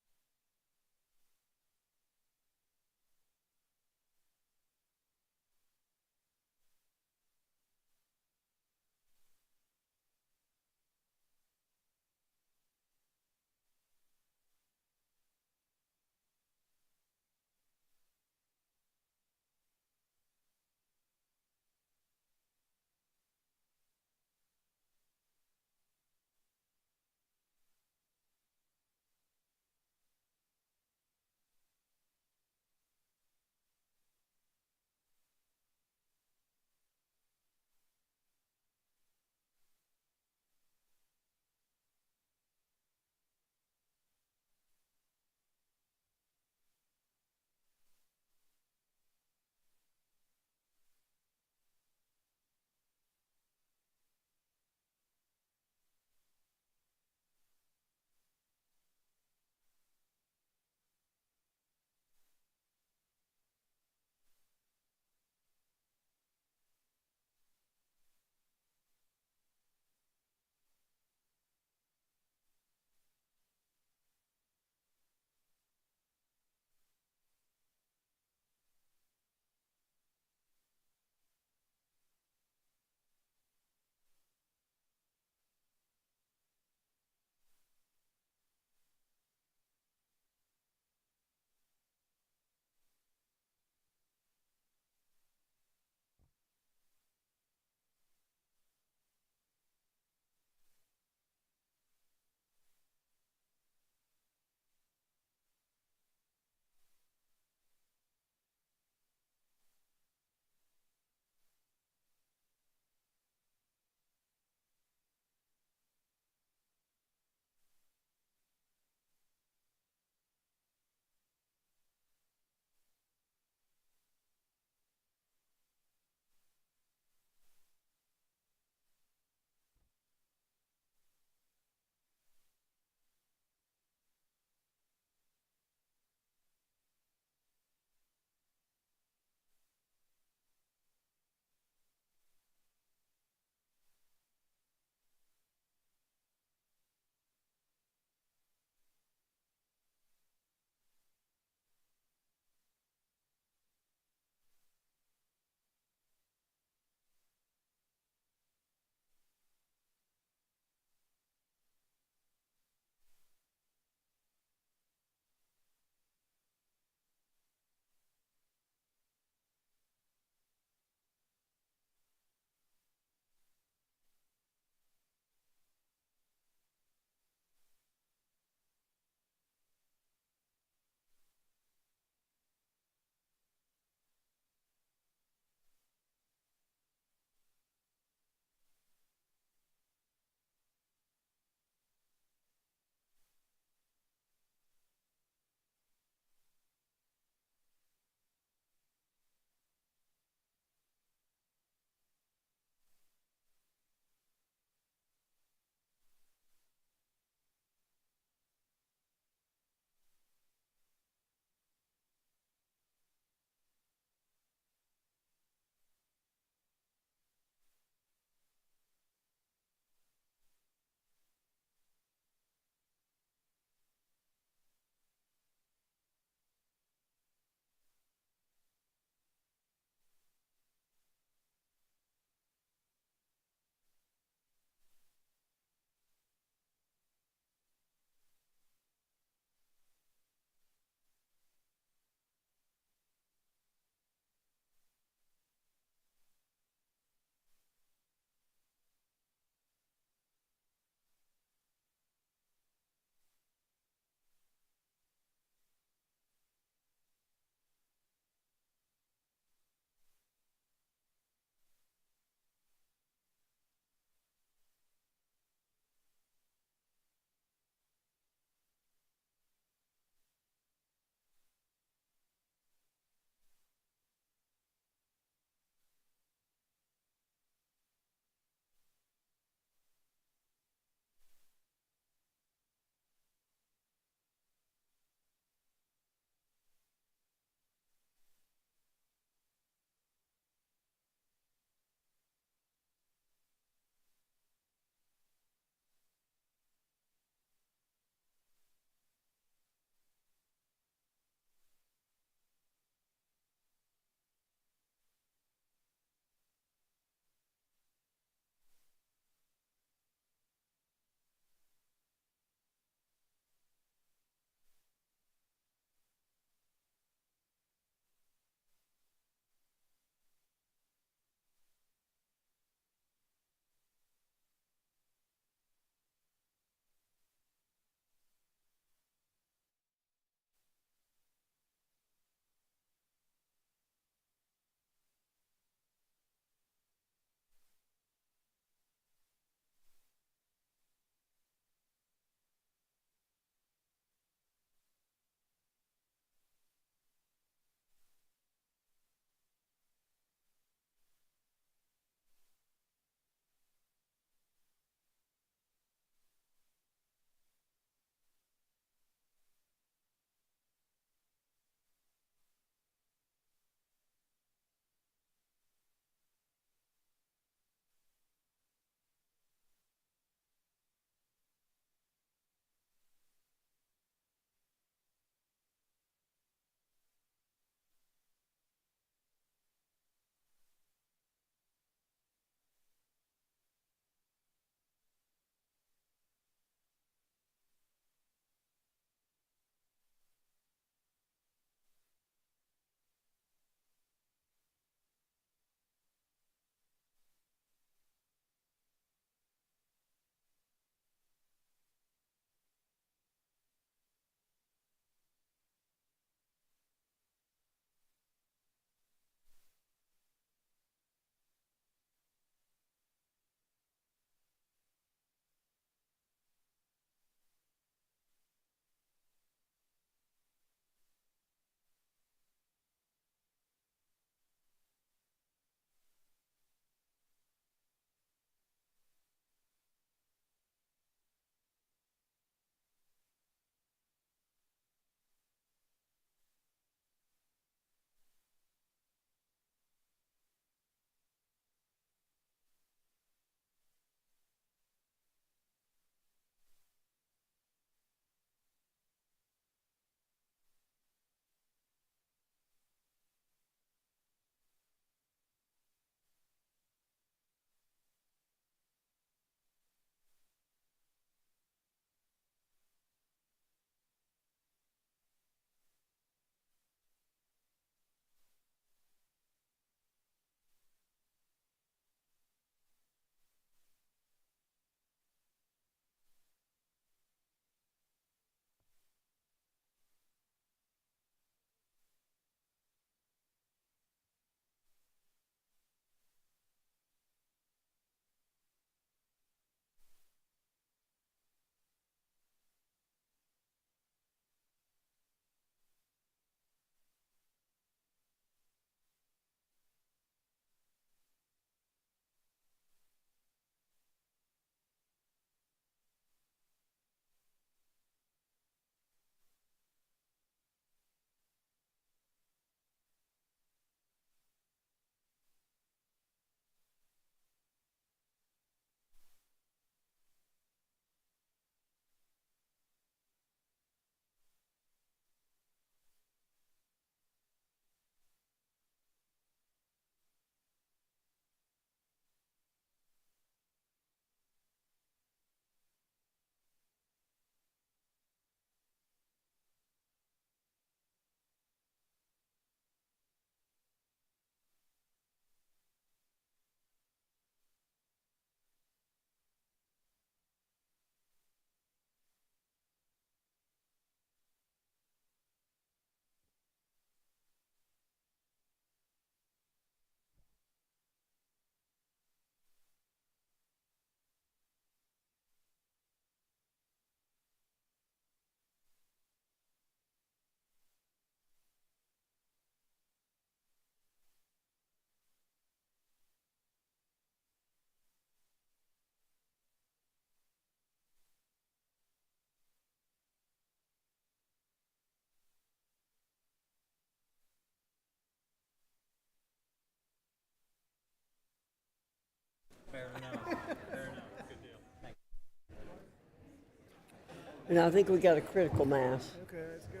And I think we got a critical mass. Okay, let's go.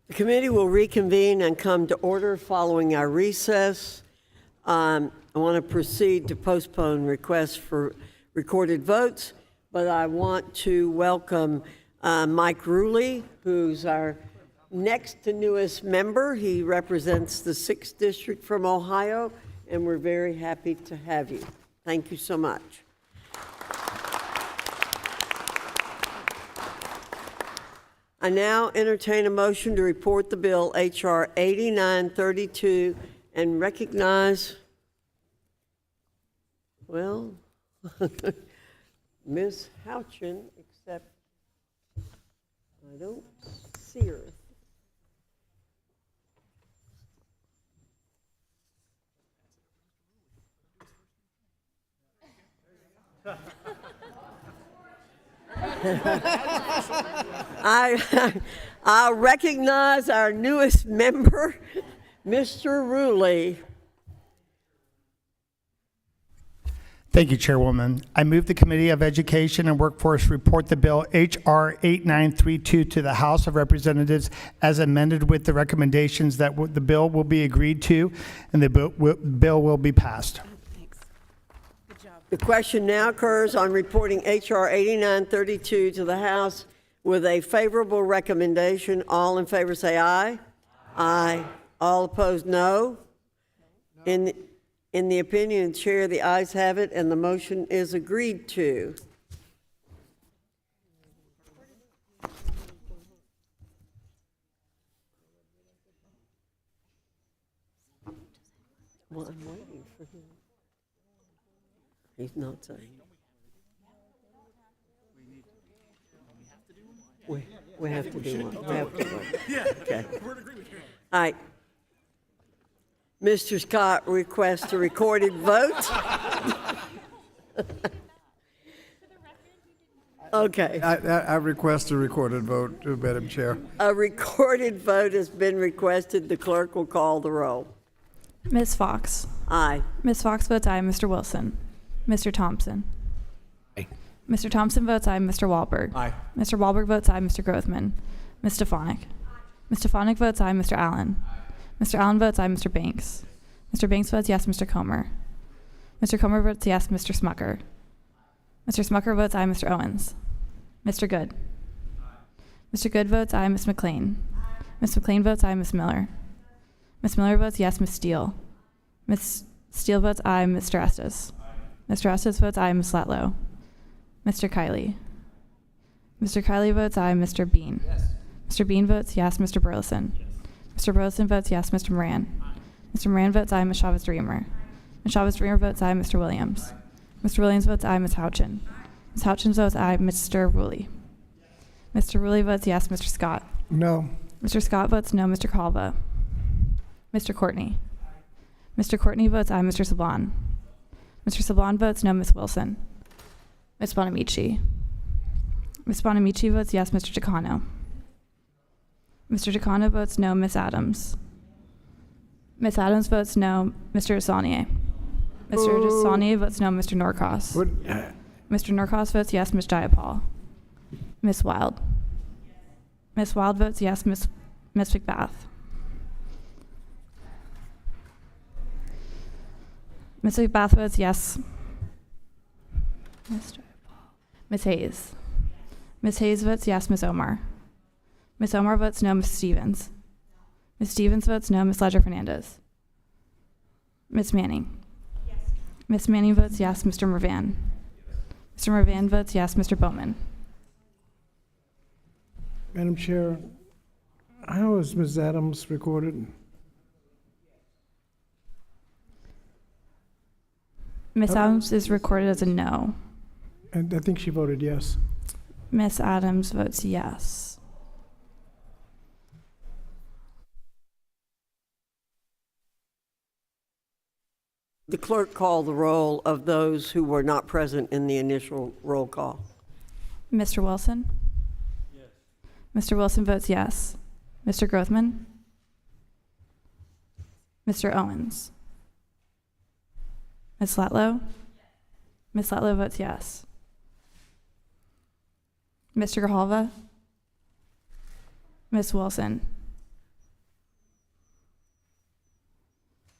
The committee will reconvene and come to order following our recess. I want to proceed to postpone requests for recorded votes, but I want to welcome Mike Ruley, who's our next to newest member. He represents the 6th District from Ohio, and we're very happy to have you. Thank you so much. I now entertain a motion to report the bill H.R. 8932 and recognize, well, Ms. Houchin, except I don't see her. I recognize our newest member, Mr. Ruley. Thank you, Chairwoman. I move the Committee of Education and Workforce report the bill H.R. 8932 to the House of Representatives as amended with the recommendations that the bill will be agreed to and the bill will be passed. The question now occurs on reporting H.R. 8932 to the House with a favorable recommendation. All in favor say aye. Aye. All opposed, no. In the opinion of the chair, the ayes have it, and the motion is agreed to. Well, I'm waiting for him. He's not saying. We have to do one. We have to do one. Okay. All right. Mr. Scott requests a recorded vote. Okay. I request a recorded vote, Madam Chair. A recorded vote has been requested. The clerk will call the roll. Ms. Fox. Aye. Ms. Fox votes aye. Mr. Wilson. Mr. Thompson. Aye. Mr. Thompson votes aye. Mr. Wahlberg. Aye. Mr. Wahlberg votes aye. Mr. Grothman. Ms. Stefanik. Ms. Stefanik votes aye. Mr. Allen. Mr. Allen votes aye. Mr. Banks. Mr. Banks votes yes. Mr. Comer. Mr. Comer votes yes. Mr. Smucker. Mr. Smucker votes aye. Mr. Owens. Mr. Good. Mr. Good votes aye. Ms. McLean. Ms. McLean votes aye. Ms. Miller. Ms. Miller votes yes. Ms. Steele. Ms. Steele votes aye. Mr. Estes. Mr. Estes votes aye. Ms. Slatlow. Mr. Kiley. Mr. Kiley votes aye. Mr. Bean. Yes. Mr. Bean votes yes. Mr. Burleson. Yes. Mr. Burleson votes yes. Mr. Moran. Aye. Mr. Moran votes aye. Ms. Chavez-Dreamer. Ms. Chavez-Dreamer votes aye. Mr. Williams. Mr. Williams votes aye. Ms. Houchin. Ms. Houchin votes aye. Mr. Ruley. Mr. Ruley votes yes. Mr. Scott. No. Mr. Scott votes no. Mr. Calva. Mr. Courtney. Mr. Courtney votes aye. Mr. Sablon. Mr. Sablon votes no. Ms. Wilson. Ms. Bonamici. Ms. Bonamici votes yes. Mr. Takano. Mr. Takano votes no. Ms. Adams. Ms. Adams votes no. Mr. Saunier. Mr. Saunier votes no. Mr. Norcross. Mr. Norcross votes yes. Ms. Jayapal. Ms. Wild. Ms. Wild votes yes. Ms. McBath. Ms. McBath votes yes. Ms. Hayes. Ms. Hayes votes yes. Ms. Omar. Ms. Omar votes no. Ms. Stevens. Ms. Stevens votes no. Ms. Ledger-Fernandez. Ms. Manning. Yes. Ms. Manning votes yes. Mr. Mervan. Mr. Mervan votes yes. Mr. Bowman. Madam Chair, how is Ms. Adams recorded? Ms. Adams is recorded as a no. And I think she voted yes. Ms. Adams votes yes. The clerk call the roll of those who were not present in the initial roll call. Mr. Wilson? Yes. Mr. Wilson votes yes. Mr. Grothman? Mr. Owens? Ms. Slatlow? Ms. Slatlow votes yes. Mr. Grijalva? Ms. Wilson?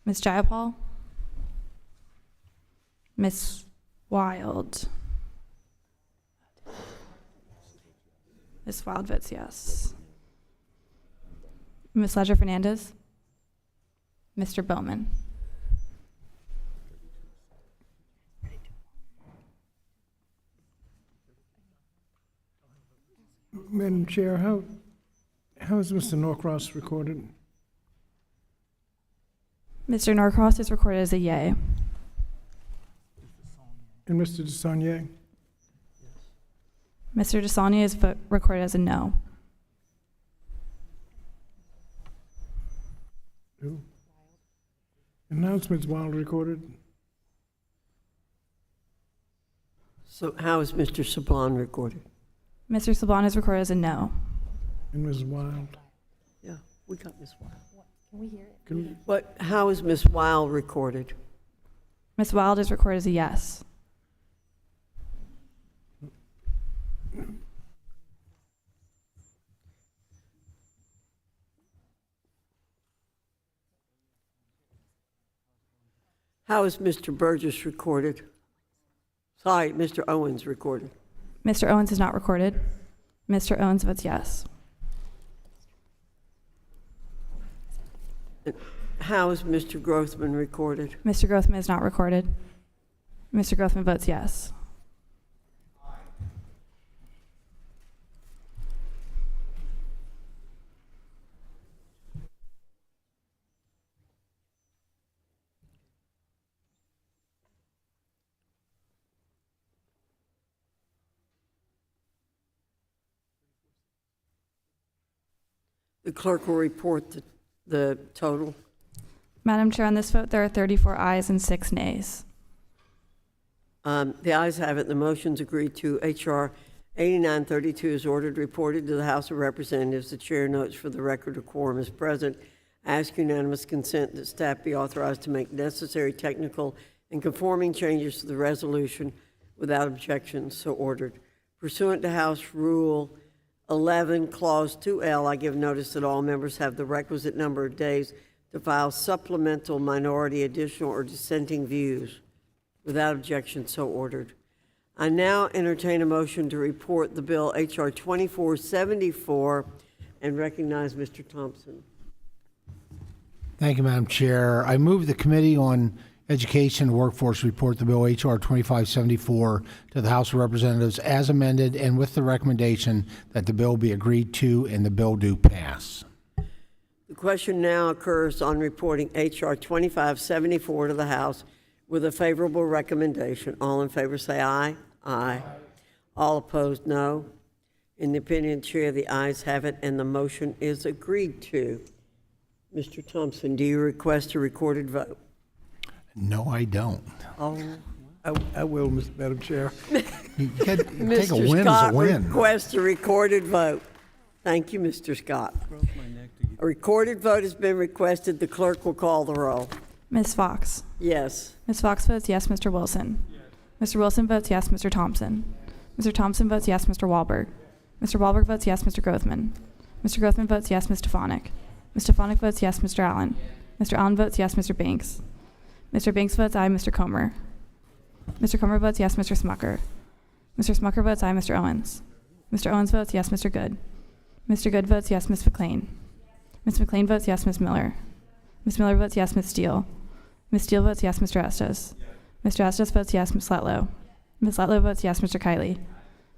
Ms. Jayapal? Ms. Wild? Ms. Wild votes yes. Ms. Ledger Fernandez? Mr. Bowman? Madam Chair, how is Mr. Norcross recorded? Mr. Norcross is recorded as a yay. And Mr. DeSaulnier? Mr. DeSaulnier is recorded as a no. Who? And now is Ms. Wild recorded? So how is Mr. Saban recorded? Mr. Saban is recorded as a no. And Ms. Wild? Yeah, we got Ms. Wild. Can we hear it? But how is Ms. Wild recorded? Ms. Wild is recorded as a yes. How is Mr. Burgess recorded? Sorry, Mr. Owens recorded. Mr. Owens is not recorded. Mr. Owens votes yes. How is Mr. Grothman recorded? Mr. Grothman is not recorded. Mr. Grothman votes yes. The clerk will report the total. Madam Chair, on this vote, there are 34 ayes and 6 nays. The ayes have it. The motion's agreed to. H.R. 8932 is ordered, reported to the House of Representatives. The chair notes for the record a quorum is present. Ask unanimous consent that staff be authorized to make necessary technical and conforming changes to the resolution without objection. So ordered. Pursuant to House Rule 11, Clause 2L, I give notice that all members have the requisite number of days to file supplemental, minority, additional, or dissenting views. Without objection, so ordered. I now entertain a motion to report the bill H.R. 2474 and recognize Mr. Thompson. Thank you, Madam Chair. I move the Committee on Education and Workforce report the bill H.R. 2574 to the House of Representatives as amended and with the recommendation that the bill be agreed to and the bill do pass. The question now occurs on reporting H.R. 2574 to the House with a favorable recommendation. All in favor say aye. Aye. All opposed, no. In the opinion of the chair, the ayes have it and the motion is agreed to. Mr. Thompson, do you request a recorded vote? No, I don't. Oh. I will, Madam Chair. You take a Mr. win Scott as a win. requests a recorded vote. Thank you, Mr. Scott. A recorded vote has been requested. The clerk will call the roll. Ms. Fox? Yes. Ms. Fox votes yes, Mr. Wilson. Mr. Wilson votes yes, Mr. Thompson. Mr. Thompson votes yes, Mr. Wahlberg. Mr. Wahlberg votes yes, Mr. Grothman. Mr. Grothman votes yes, Ms. Stefanik. Ms. Stefanik votes yes, Mr. Allen. Mr. Allen votes yes, Mr. Banks. Mr. Banks votes aye, Mr. Comer. Mr. Comer votes yes, Mr. Smucker. Mr. Smucker votes aye, Mr. Owens. Mr. Owens votes yes, Mr. Good. Mr. Good votes yes, Ms. McLean. Ms. McLean votes yes, Ms. Miller. Ms. Miller votes yes, Ms. Steele. Ms. Steele votes yes, Mr. Estes. Mr. Estes votes yes, Ms. Slatlow. Ms. Slatlow votes yes, Mr. Kiley.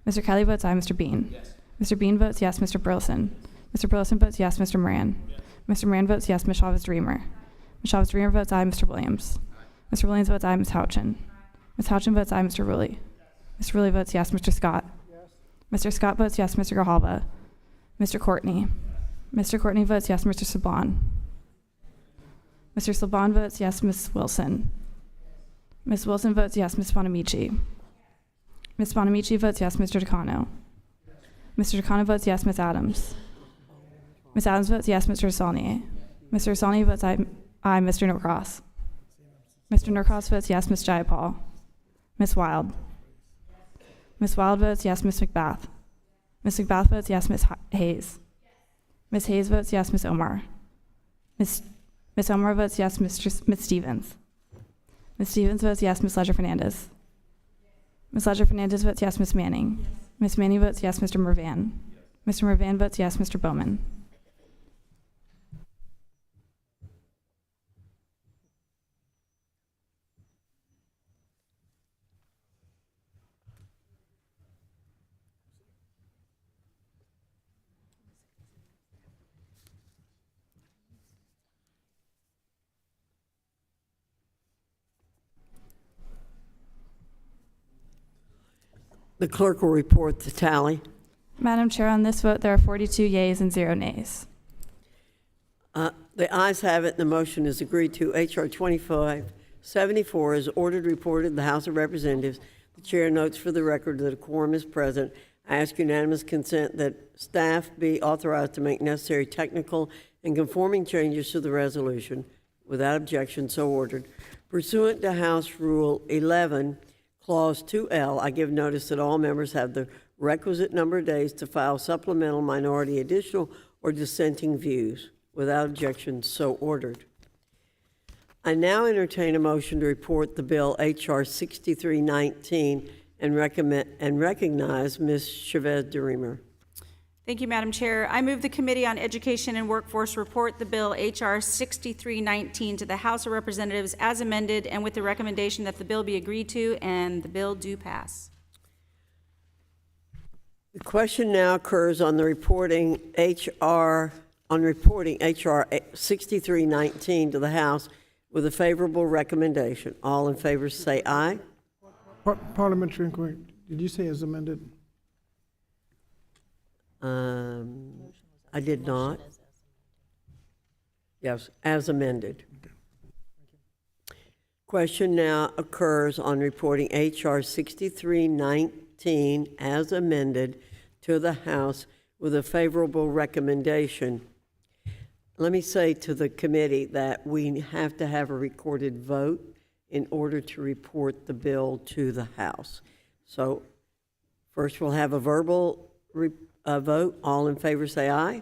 Mr. Kiley votes aye, Mr. Bean. Mr. Bean votes yes, Mr. Burleson. Mr. Burleson votes yes, Mr. Moran. Mr. Moran votes yes, Ms. Chavez-Dreamer. Ms. Chavez-Dreamer votes aye, Mr. Williams. Mr. Williams votes aye, Ms. Houchin. Ms. Houchin votes aye, Mr. Rulli. Mr. Rulli votes yes, Mr. Scott. Mr. Scott votes yes, Mr. Grijalva. Mr. Courtney. Mr. Courtney votes yes, Mr. Saban. Mr. Saban votes yes, Ms. Wilson. Ms. Wilson votes yes, Ms. Bonamici. Ms. Bonamici votes yes, Mr. Decano. Mr. Takano votes yes. Ms. Adams. Ms. Adams votes yes. Mr. Saulnier. Mr. Saulnier votes aye. Mr. Norcross. Mr. Norcross votes yes. Ms. Jayapal. Ms. Wild. Ms. Wild votes yes. Ms. McBath. Ms. McBath votes yes. Ms. Hayes. Ms. Hayes votes yes. Ms. Omar. Ms. Omar votes yes. Ms. Stevens. Ms. Stevens votes yes. Ms. Ledger-Fernandez. Ms. Ledger-Fernandez votes yes. Ms. Manning. Ms. Manning votes yes. Mr. Mervan. Mr. Mervan votes yes. Mr. Bowman. The clerk will report the tally. Madam Chair, on this vote, there are 42 yeas and 0 nays. The ayes have it, and the motion is agreed to. H.R. 2574 is ordered reported in the House of Representatives. The chair notes for the record that a quorum is present. I ask unanimous consent that staff be authorized to make necessary technical and conforming changes to the resolution. Without objection, so ordered. Pursuant to House Rule 11, Clause 2L, I give notice that all members have the requisite number of days to file supplemental, minority, additional, or dissenting views. Without objection, so ordered. I now entertain a motion to report the bill H.R. 6319 and recognize Ms. Chavez-DeRemer. Thank you, Madam Chair. I move the Committee on Education and Workforce report the bill H.R. 6319 to the House of Representatives as amended and with the recommendation that the bill be agreed to and the bill do pass. The question now occurs on the reporting H.R. 6319 to the House with a favorable recommendation. All in favor say aye. Parliamentary inquiry, did you say as amended? I did not. Yes, as amended. Question now occurs on reporting H.R. 6319 as amended to the House with a favorable recommendation. Let me say to the committee that we have to have a recorded vote in order to report the bill to the House. So first we'll have a verbal vote. All in favor say aye.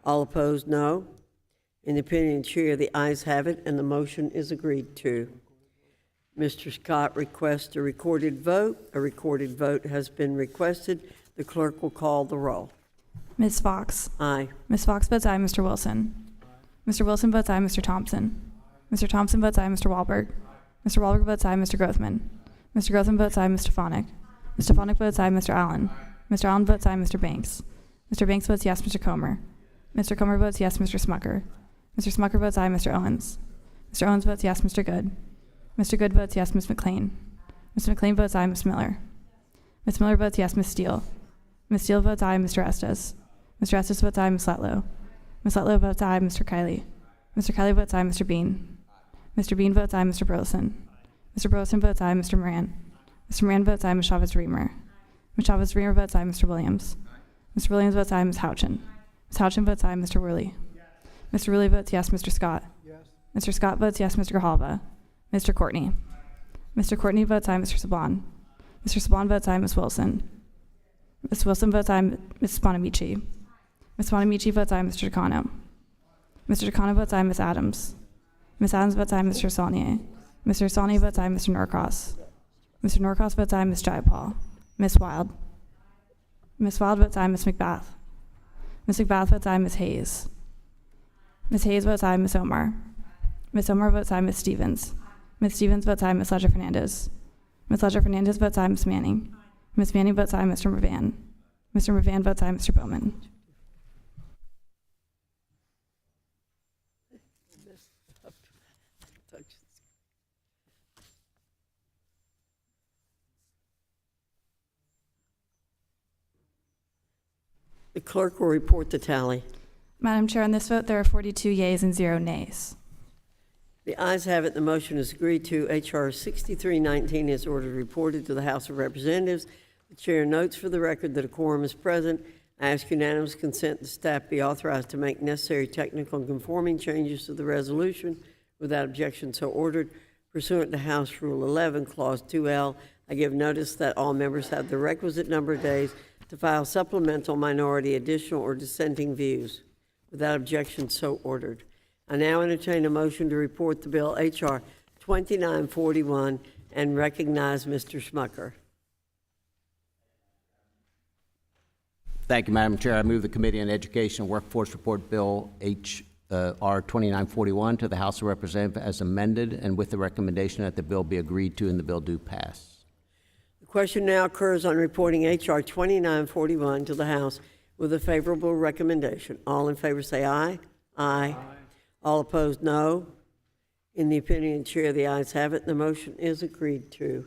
All opposed, no. In the opinion of the chair, the ayes have it, and the motion is agreed to. Mr. Scott requests a recorded vote. A recorded vote has been requested. The clerk will call the roll. Ms. Fox. Aye. Ms. Fox votes aye. Mr. Wilson. Mr. Wilson votes aye. Mr. Thompson. Mr. Thompson votes aye. Mr. Wahlberg. Mr. Wahlberg votes aye. Mr. Grothman. Mr. Grothman votes aye. Ms. Stefanik. Ms. Stefanik votes aye. Mr. Allen. Mr. Allen votes aye. Mr. Banks. Mr. Banks votes yes. Mr. Comer. Mr. Comer votes yes. Mr. Smucker. Mr. Smucker votes aye. Mr. Owens. Mr. Owens votes yes. Mr. Good. Mr. Good votes yes. Ms. McLean. Ms. McLean votes aye. Ms. Miller. Ms. Miller votes yes. Ms. Steele. Ms. Steele votes aye. Mr. Estes. Mr. Estes votes aye. Ms. Letlow. Ms. Letlow votes aye. Mr. Kiley. Mr. Kiley votes aye. Mr. Bean. Mr. Bean votes aye. Mr. Burleson. Mr. Burleson votes aye. Mr. Moran. Mr. Moran votes aye. Ms. Chavez-Reamer. Ms. Chavez-Reamer votes aye. Mr. Williams. Mr. Williams votes aye. Ms. Houchin. Ms. Houchin votes aye. Mr. Worley. Mr. Worley votes yes. Mr. Scott. Mr. Scott votes yes. Mr. Grijalva. Mr. Courtney. Mr. Courtney votes aye. Mr. Saban. Mr. Saban votes aye. Ms. Wilson. Ms. Wilson votes aye. Ms. Bonamici. Ms. Bonamici votes aye. Mr. Takano. Mr. Takano votes aye. Ms. Adams. Ms. Adams votes aye. Mr. Saulnier. Mr. Saulnier votes aye. Mr. Norcross. Mr. Norcross votes aye. Ms. Jayapal. Ms. Wild. Ms. Wild votes aye. Ms. McBath. Ms. McBath votes aye. Ms. Hayes. Ms. Hayes votes aye. Ms. Omar. Ms. Omar votes aye. Ms. Stevens. Ms. Stevens votes aye. Ms. Ledger-Fernandez. Ms. Ledger-Fernandez votes aye. Ms. Manning. Ms. Manning votes aye. Mr. Mervan. Mr. Mervan votes aye. Mr. Bowman. The clerk will report the tally. Madam Chair, on this vote, there are 42 yeas and 0 nays. The ayes have it. The motion is agreed to. H.R. 6319 is ordered reported to the House of Representatives. The chair notes for the record that a quorum is present. I ask unanimous consent that staff be authorized to make necessary technical and conforming changes to the resolution. Without objection, so ordered. Pursuant to House Rule 11, Clause 2L, I give notice that all members have the requisite number of days to file supplemental, minority, additional, or dissenting views. Without objection, so ordered. I now entertain a motion to report the bill H.R. 2941 and recognize Mr. Schmucker. Thank you, Madam Chair. I move the Committee on Education and Workforce report Bill H.R. 2941 to the House of Representatives as amended, and with the recommendation that the bill be agreed to and the bill do pass. The question now occurs on reporting H.R. 2941 to the House with a favorable recommendation. All in favor say aye. Aye. All opposed, no. In the opinion of the chair, the ayes have it. The motion is agreed to.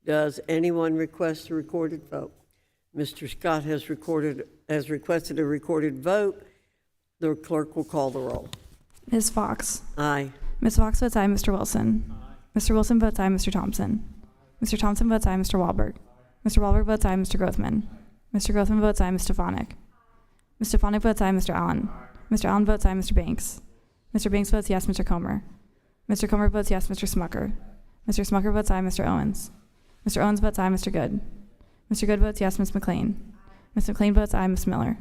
Does anyone request a recorded vote? Mr. Scott has requested a recorded vote. The clerk will call the roll. Ms. Fox. Aye. Ms. Fox votes aye, Mr. Wilson. Mr. Wilson votes aye, Mr. Thompson. Mr. Thompson votes aye, Mr. Wahlberg. Mr. Wahlberg votes aye, Mr. Grothman. Mr. Grothman votes aye, Ms. Stefanik. Ms. Stefanik votes aye, Mr. Allen. Mr. Allen votes aye, Mr. Banks. Mr. Banks votes yes, Mr. Comer. Mr. Comer votes yes, Mr. Smucker. Mr. Smucker votes aye, Mr. Owens. Mr. Owens votes aye, Mr. Good. Mr. Good votes yes, Ms. McLean. Ms. McLean votes aye, Ms. Miller.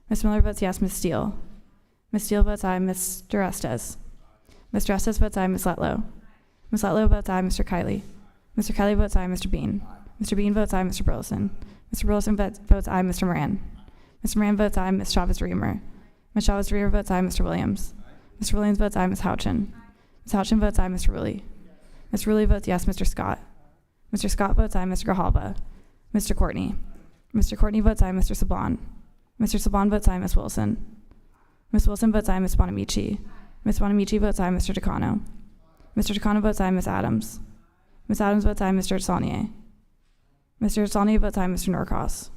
Ms. Miller votes yes, Ms. Steele. Ms. Steele votes aye, Mr. Estes. Mr. Estes votes aye, Ms. Letlow. Ms. Letlow votes aye, Mr. Kiley. Mr. Kiley votes aye, Mr. Bean. Mr. Bean votes aye, Mr. Burleson. Mr. Burleson votes aye, Mr. Moran. Mr. Moran votes aye, Ms. Chavez-Reamer. Ms. Chavez-Reamer votes aye, Mr. Williams. Mr. Williams votes aye, Ms. Houchin. Ms. Houchin votes aye, Mr. Rulli. Mr. Rulli votes yes, Mr. Scott. Mr. Scott votes aye, Mr. Grijalva. Mr. Courtney. Mr. Courtney votes aye, Mr. Saban. Mr. Saban votes aye, Ms. Wilson. Ms. Wilson votes aye, Ms. Bonamici. Ms. Bonamici votes aye, Mr. Decano. Mr. Decano votes aye, Ms. Adams. Ms. Adams votes aye, Mr. Saulnier. Mr. Saulnier votes aye, Mr. Norcross.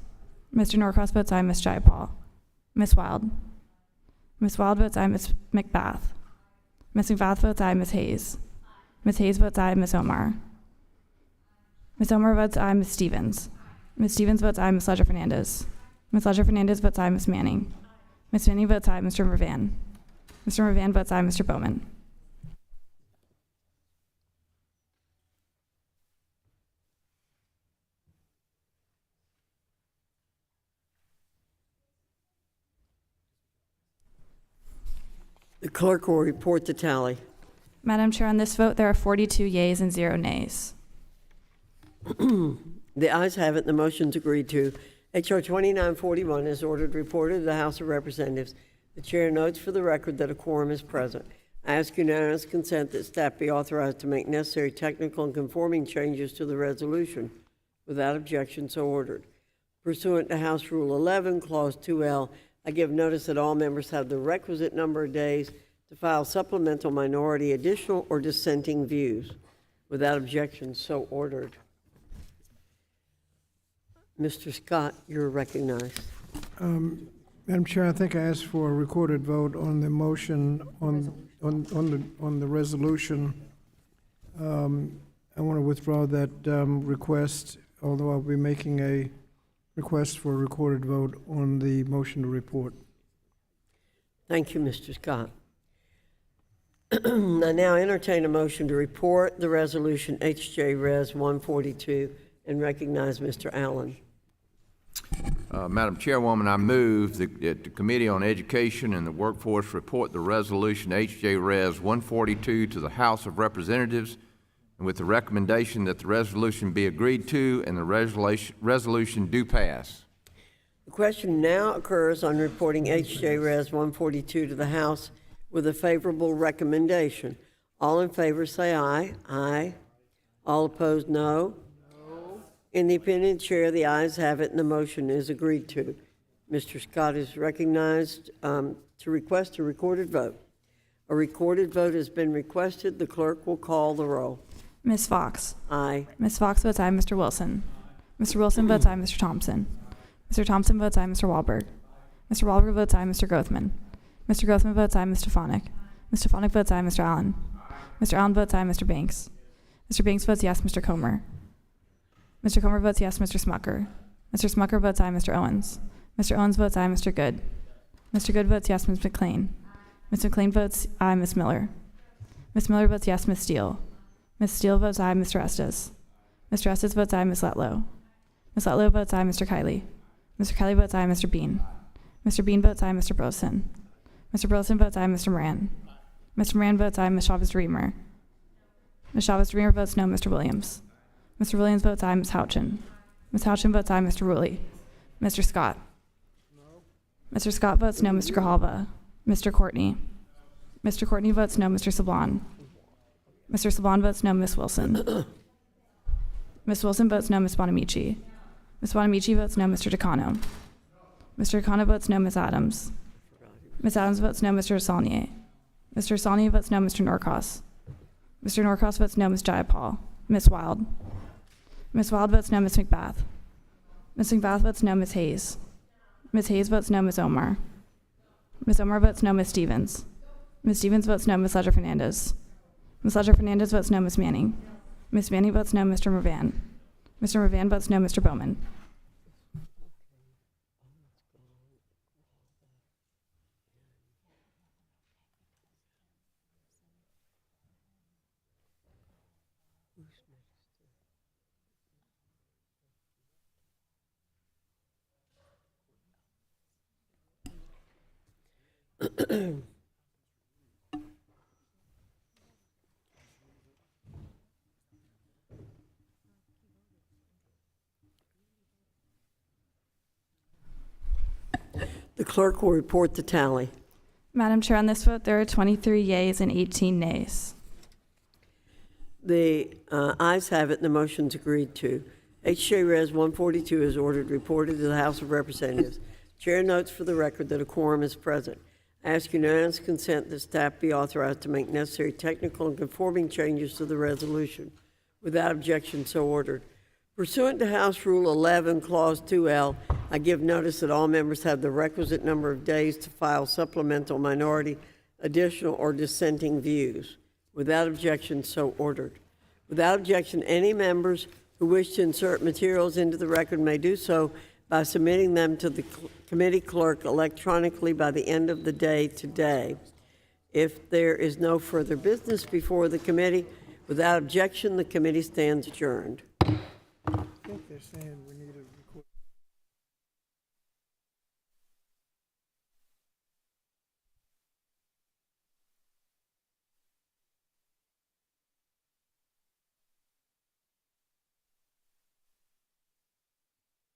Mr. Norcross votes aye, Ms. Jayapal. Ms. Wild. Ms. Wild votes aye, Ms. McBath. Ms. McBath votes aye, Ms. Hayes. Ms. Hayes votes aye, Ms. Omar. Ms. Omar votes aye, Ms. Stevens. Ms. Stevens votes aye, Ms. Ledger-Fernandez. Ms. Ledger-Fernandez votes aye, Ms. Manning. Ms. Manning votes aye, Mr. Mervan. Mr. Mervan votes aye, Mr. Bowman. The clerk will report the tally. Madam Chair, on this vote, there are 42 yeas and 0 nays. The ayes have it. The motion's agreed to. H.R. 2941 is ordered reported to the House of Representatives. The chair notes for the record that a quorum is present. I ask unanimous consent that staff be authorized to make necessary technical and conforming changes to the resolution. Without objection, so ordered. Pursuant to House Rule 11, Clause 2L, I give notice that all members have the requisite number of days to file supplemental, minority, additional, or dissenting views. Without objection, so ordered. Mr. Scott, you're recognized. Madam Chair, I think I asked for a recorded vote on the motion on the resolution. I want to withdraw that request, although I'll be making a request for a recorded vote on the motion to report. Thank you, Mr. Scott. I now entertain a motion to report the resolution H.J. Res. 142 and recognize Mr. Allen. Madam Chairwoman, I move that the Committee on Education and the Workforce report the resolution H.J. Res. 142 to the House of Representatives, and with the recommendation that the resolution be agreed to and the resolution do pass. The question now occurs on reporting H.J. Res. 142 to the House with a favorable recommendation. All in favor say aye. Aye. All opposed, no. In the opinion of the chair, the ayes have it, and the motion is agreed to. Mr. Scott is recognized to request a recorded vote. A recorded vote has been requested. The clerk will call the roll. Ms. Fox. Aye. Ms. Fox votes aye, Mr. Wilson. Mr. Wilson votes aye, Mr. Thompson. Mr. Thompson votes aye, Mr. Wahlberg. Mr. Wahlberg votes aye, Mr. Grothman. Mr. Grothman votes aye, Ms. Stefanik. Ms. Stefanik votes aye, Mr. Allen. Mr. Allen votes aye, Mr. Banks. Mr. Banks votes yes, Mr. Comer. Mr. Comer votes yes. Mr. Smucker. Mr. Smucker votes aye. Mr. Owens. Mr. Owens votes aye. Mr. Good. Mr. Good votes yes. Ms. McLean. Ms. McLean votes aye. Ms. Miller. Ms. Miller votes yes. Ms. Steele. Ms. Steele votes aye. Mr. Estes. Mr. Estes votes aye. Ms. Letlow. Ms. Letlow votes aye. Mr. Kiley. Mr. Kiley votes aye. Mr. Bean. Mr. Bean votes aye. Mr. Brosen. Mr. Brosen votes aye. Mr. Moran. Mr. Moran votes aye. Ms. Chavez-DeRemer. Ms. Chavez-DeRemer votes no. Mr. Williams. Mr. Williams votes aye. Ms. Houchin. Ms. Houchin votes aye. Mr. Rulli. Mr. Scott. Mr. Scott votes no. Mr. Grijalva. Mr. Courtney. Mr. Courtney votes no. Mr. Sablon. Mr. Sablon votes no. Ms. Wilson. Ms. Wilson votes no. Ms. Bonamici. Ms. Bonamici votes no. Mr. Decano. Mr. Decano votes no. Ms. Adams. Ms. Adams votes no. Mr. Saulnier. Mr. Saulnier votes no. Mr. Norcross. Mr. Norcross votes no. Ms. Jayapal. Ms. Wild. Ms. Wild votes no. Ms. McBath. Ms. McBath votes no. Ms. Hayes. Ms. Hayes votes no. Ms. Omar. Ms. Omar votes no. Ms. Stevens. Ms. Stevens votes no. Ms. Ledger-Fernandez. Ms. Ledger-Fernandez votes no. Ms. Manning. Ms. Manning votes no. Mr. Mervan. Mr. Mervan votes no. Mr. Bowman. The clerk will report the tally. Madam Chair, on this vote, there are 23 yeas and 18 nays. The ayes have it, and the motion's agreed to. H.J. Res. 142 is ordered reported to the House of Representatives. Chair notes for the record that a quorum is present. I ask unanimous consent that staff be authorized to make necessary technical and conforming changes to the resolution. Without objection, so ordered. Pursuant to House Rule 11, Clause 2L, I give notice that all members have the requisite number of days to file supplemental, minority, additional, or dissenting views. Without objection, so ordered. Without objection, any members who wish to insert materials into the record may do so by submitting them to the committee clerk electronically by the end of the day today. If there is no further business before the committee, without objection, the committee stands adjourned. I think they're saying we need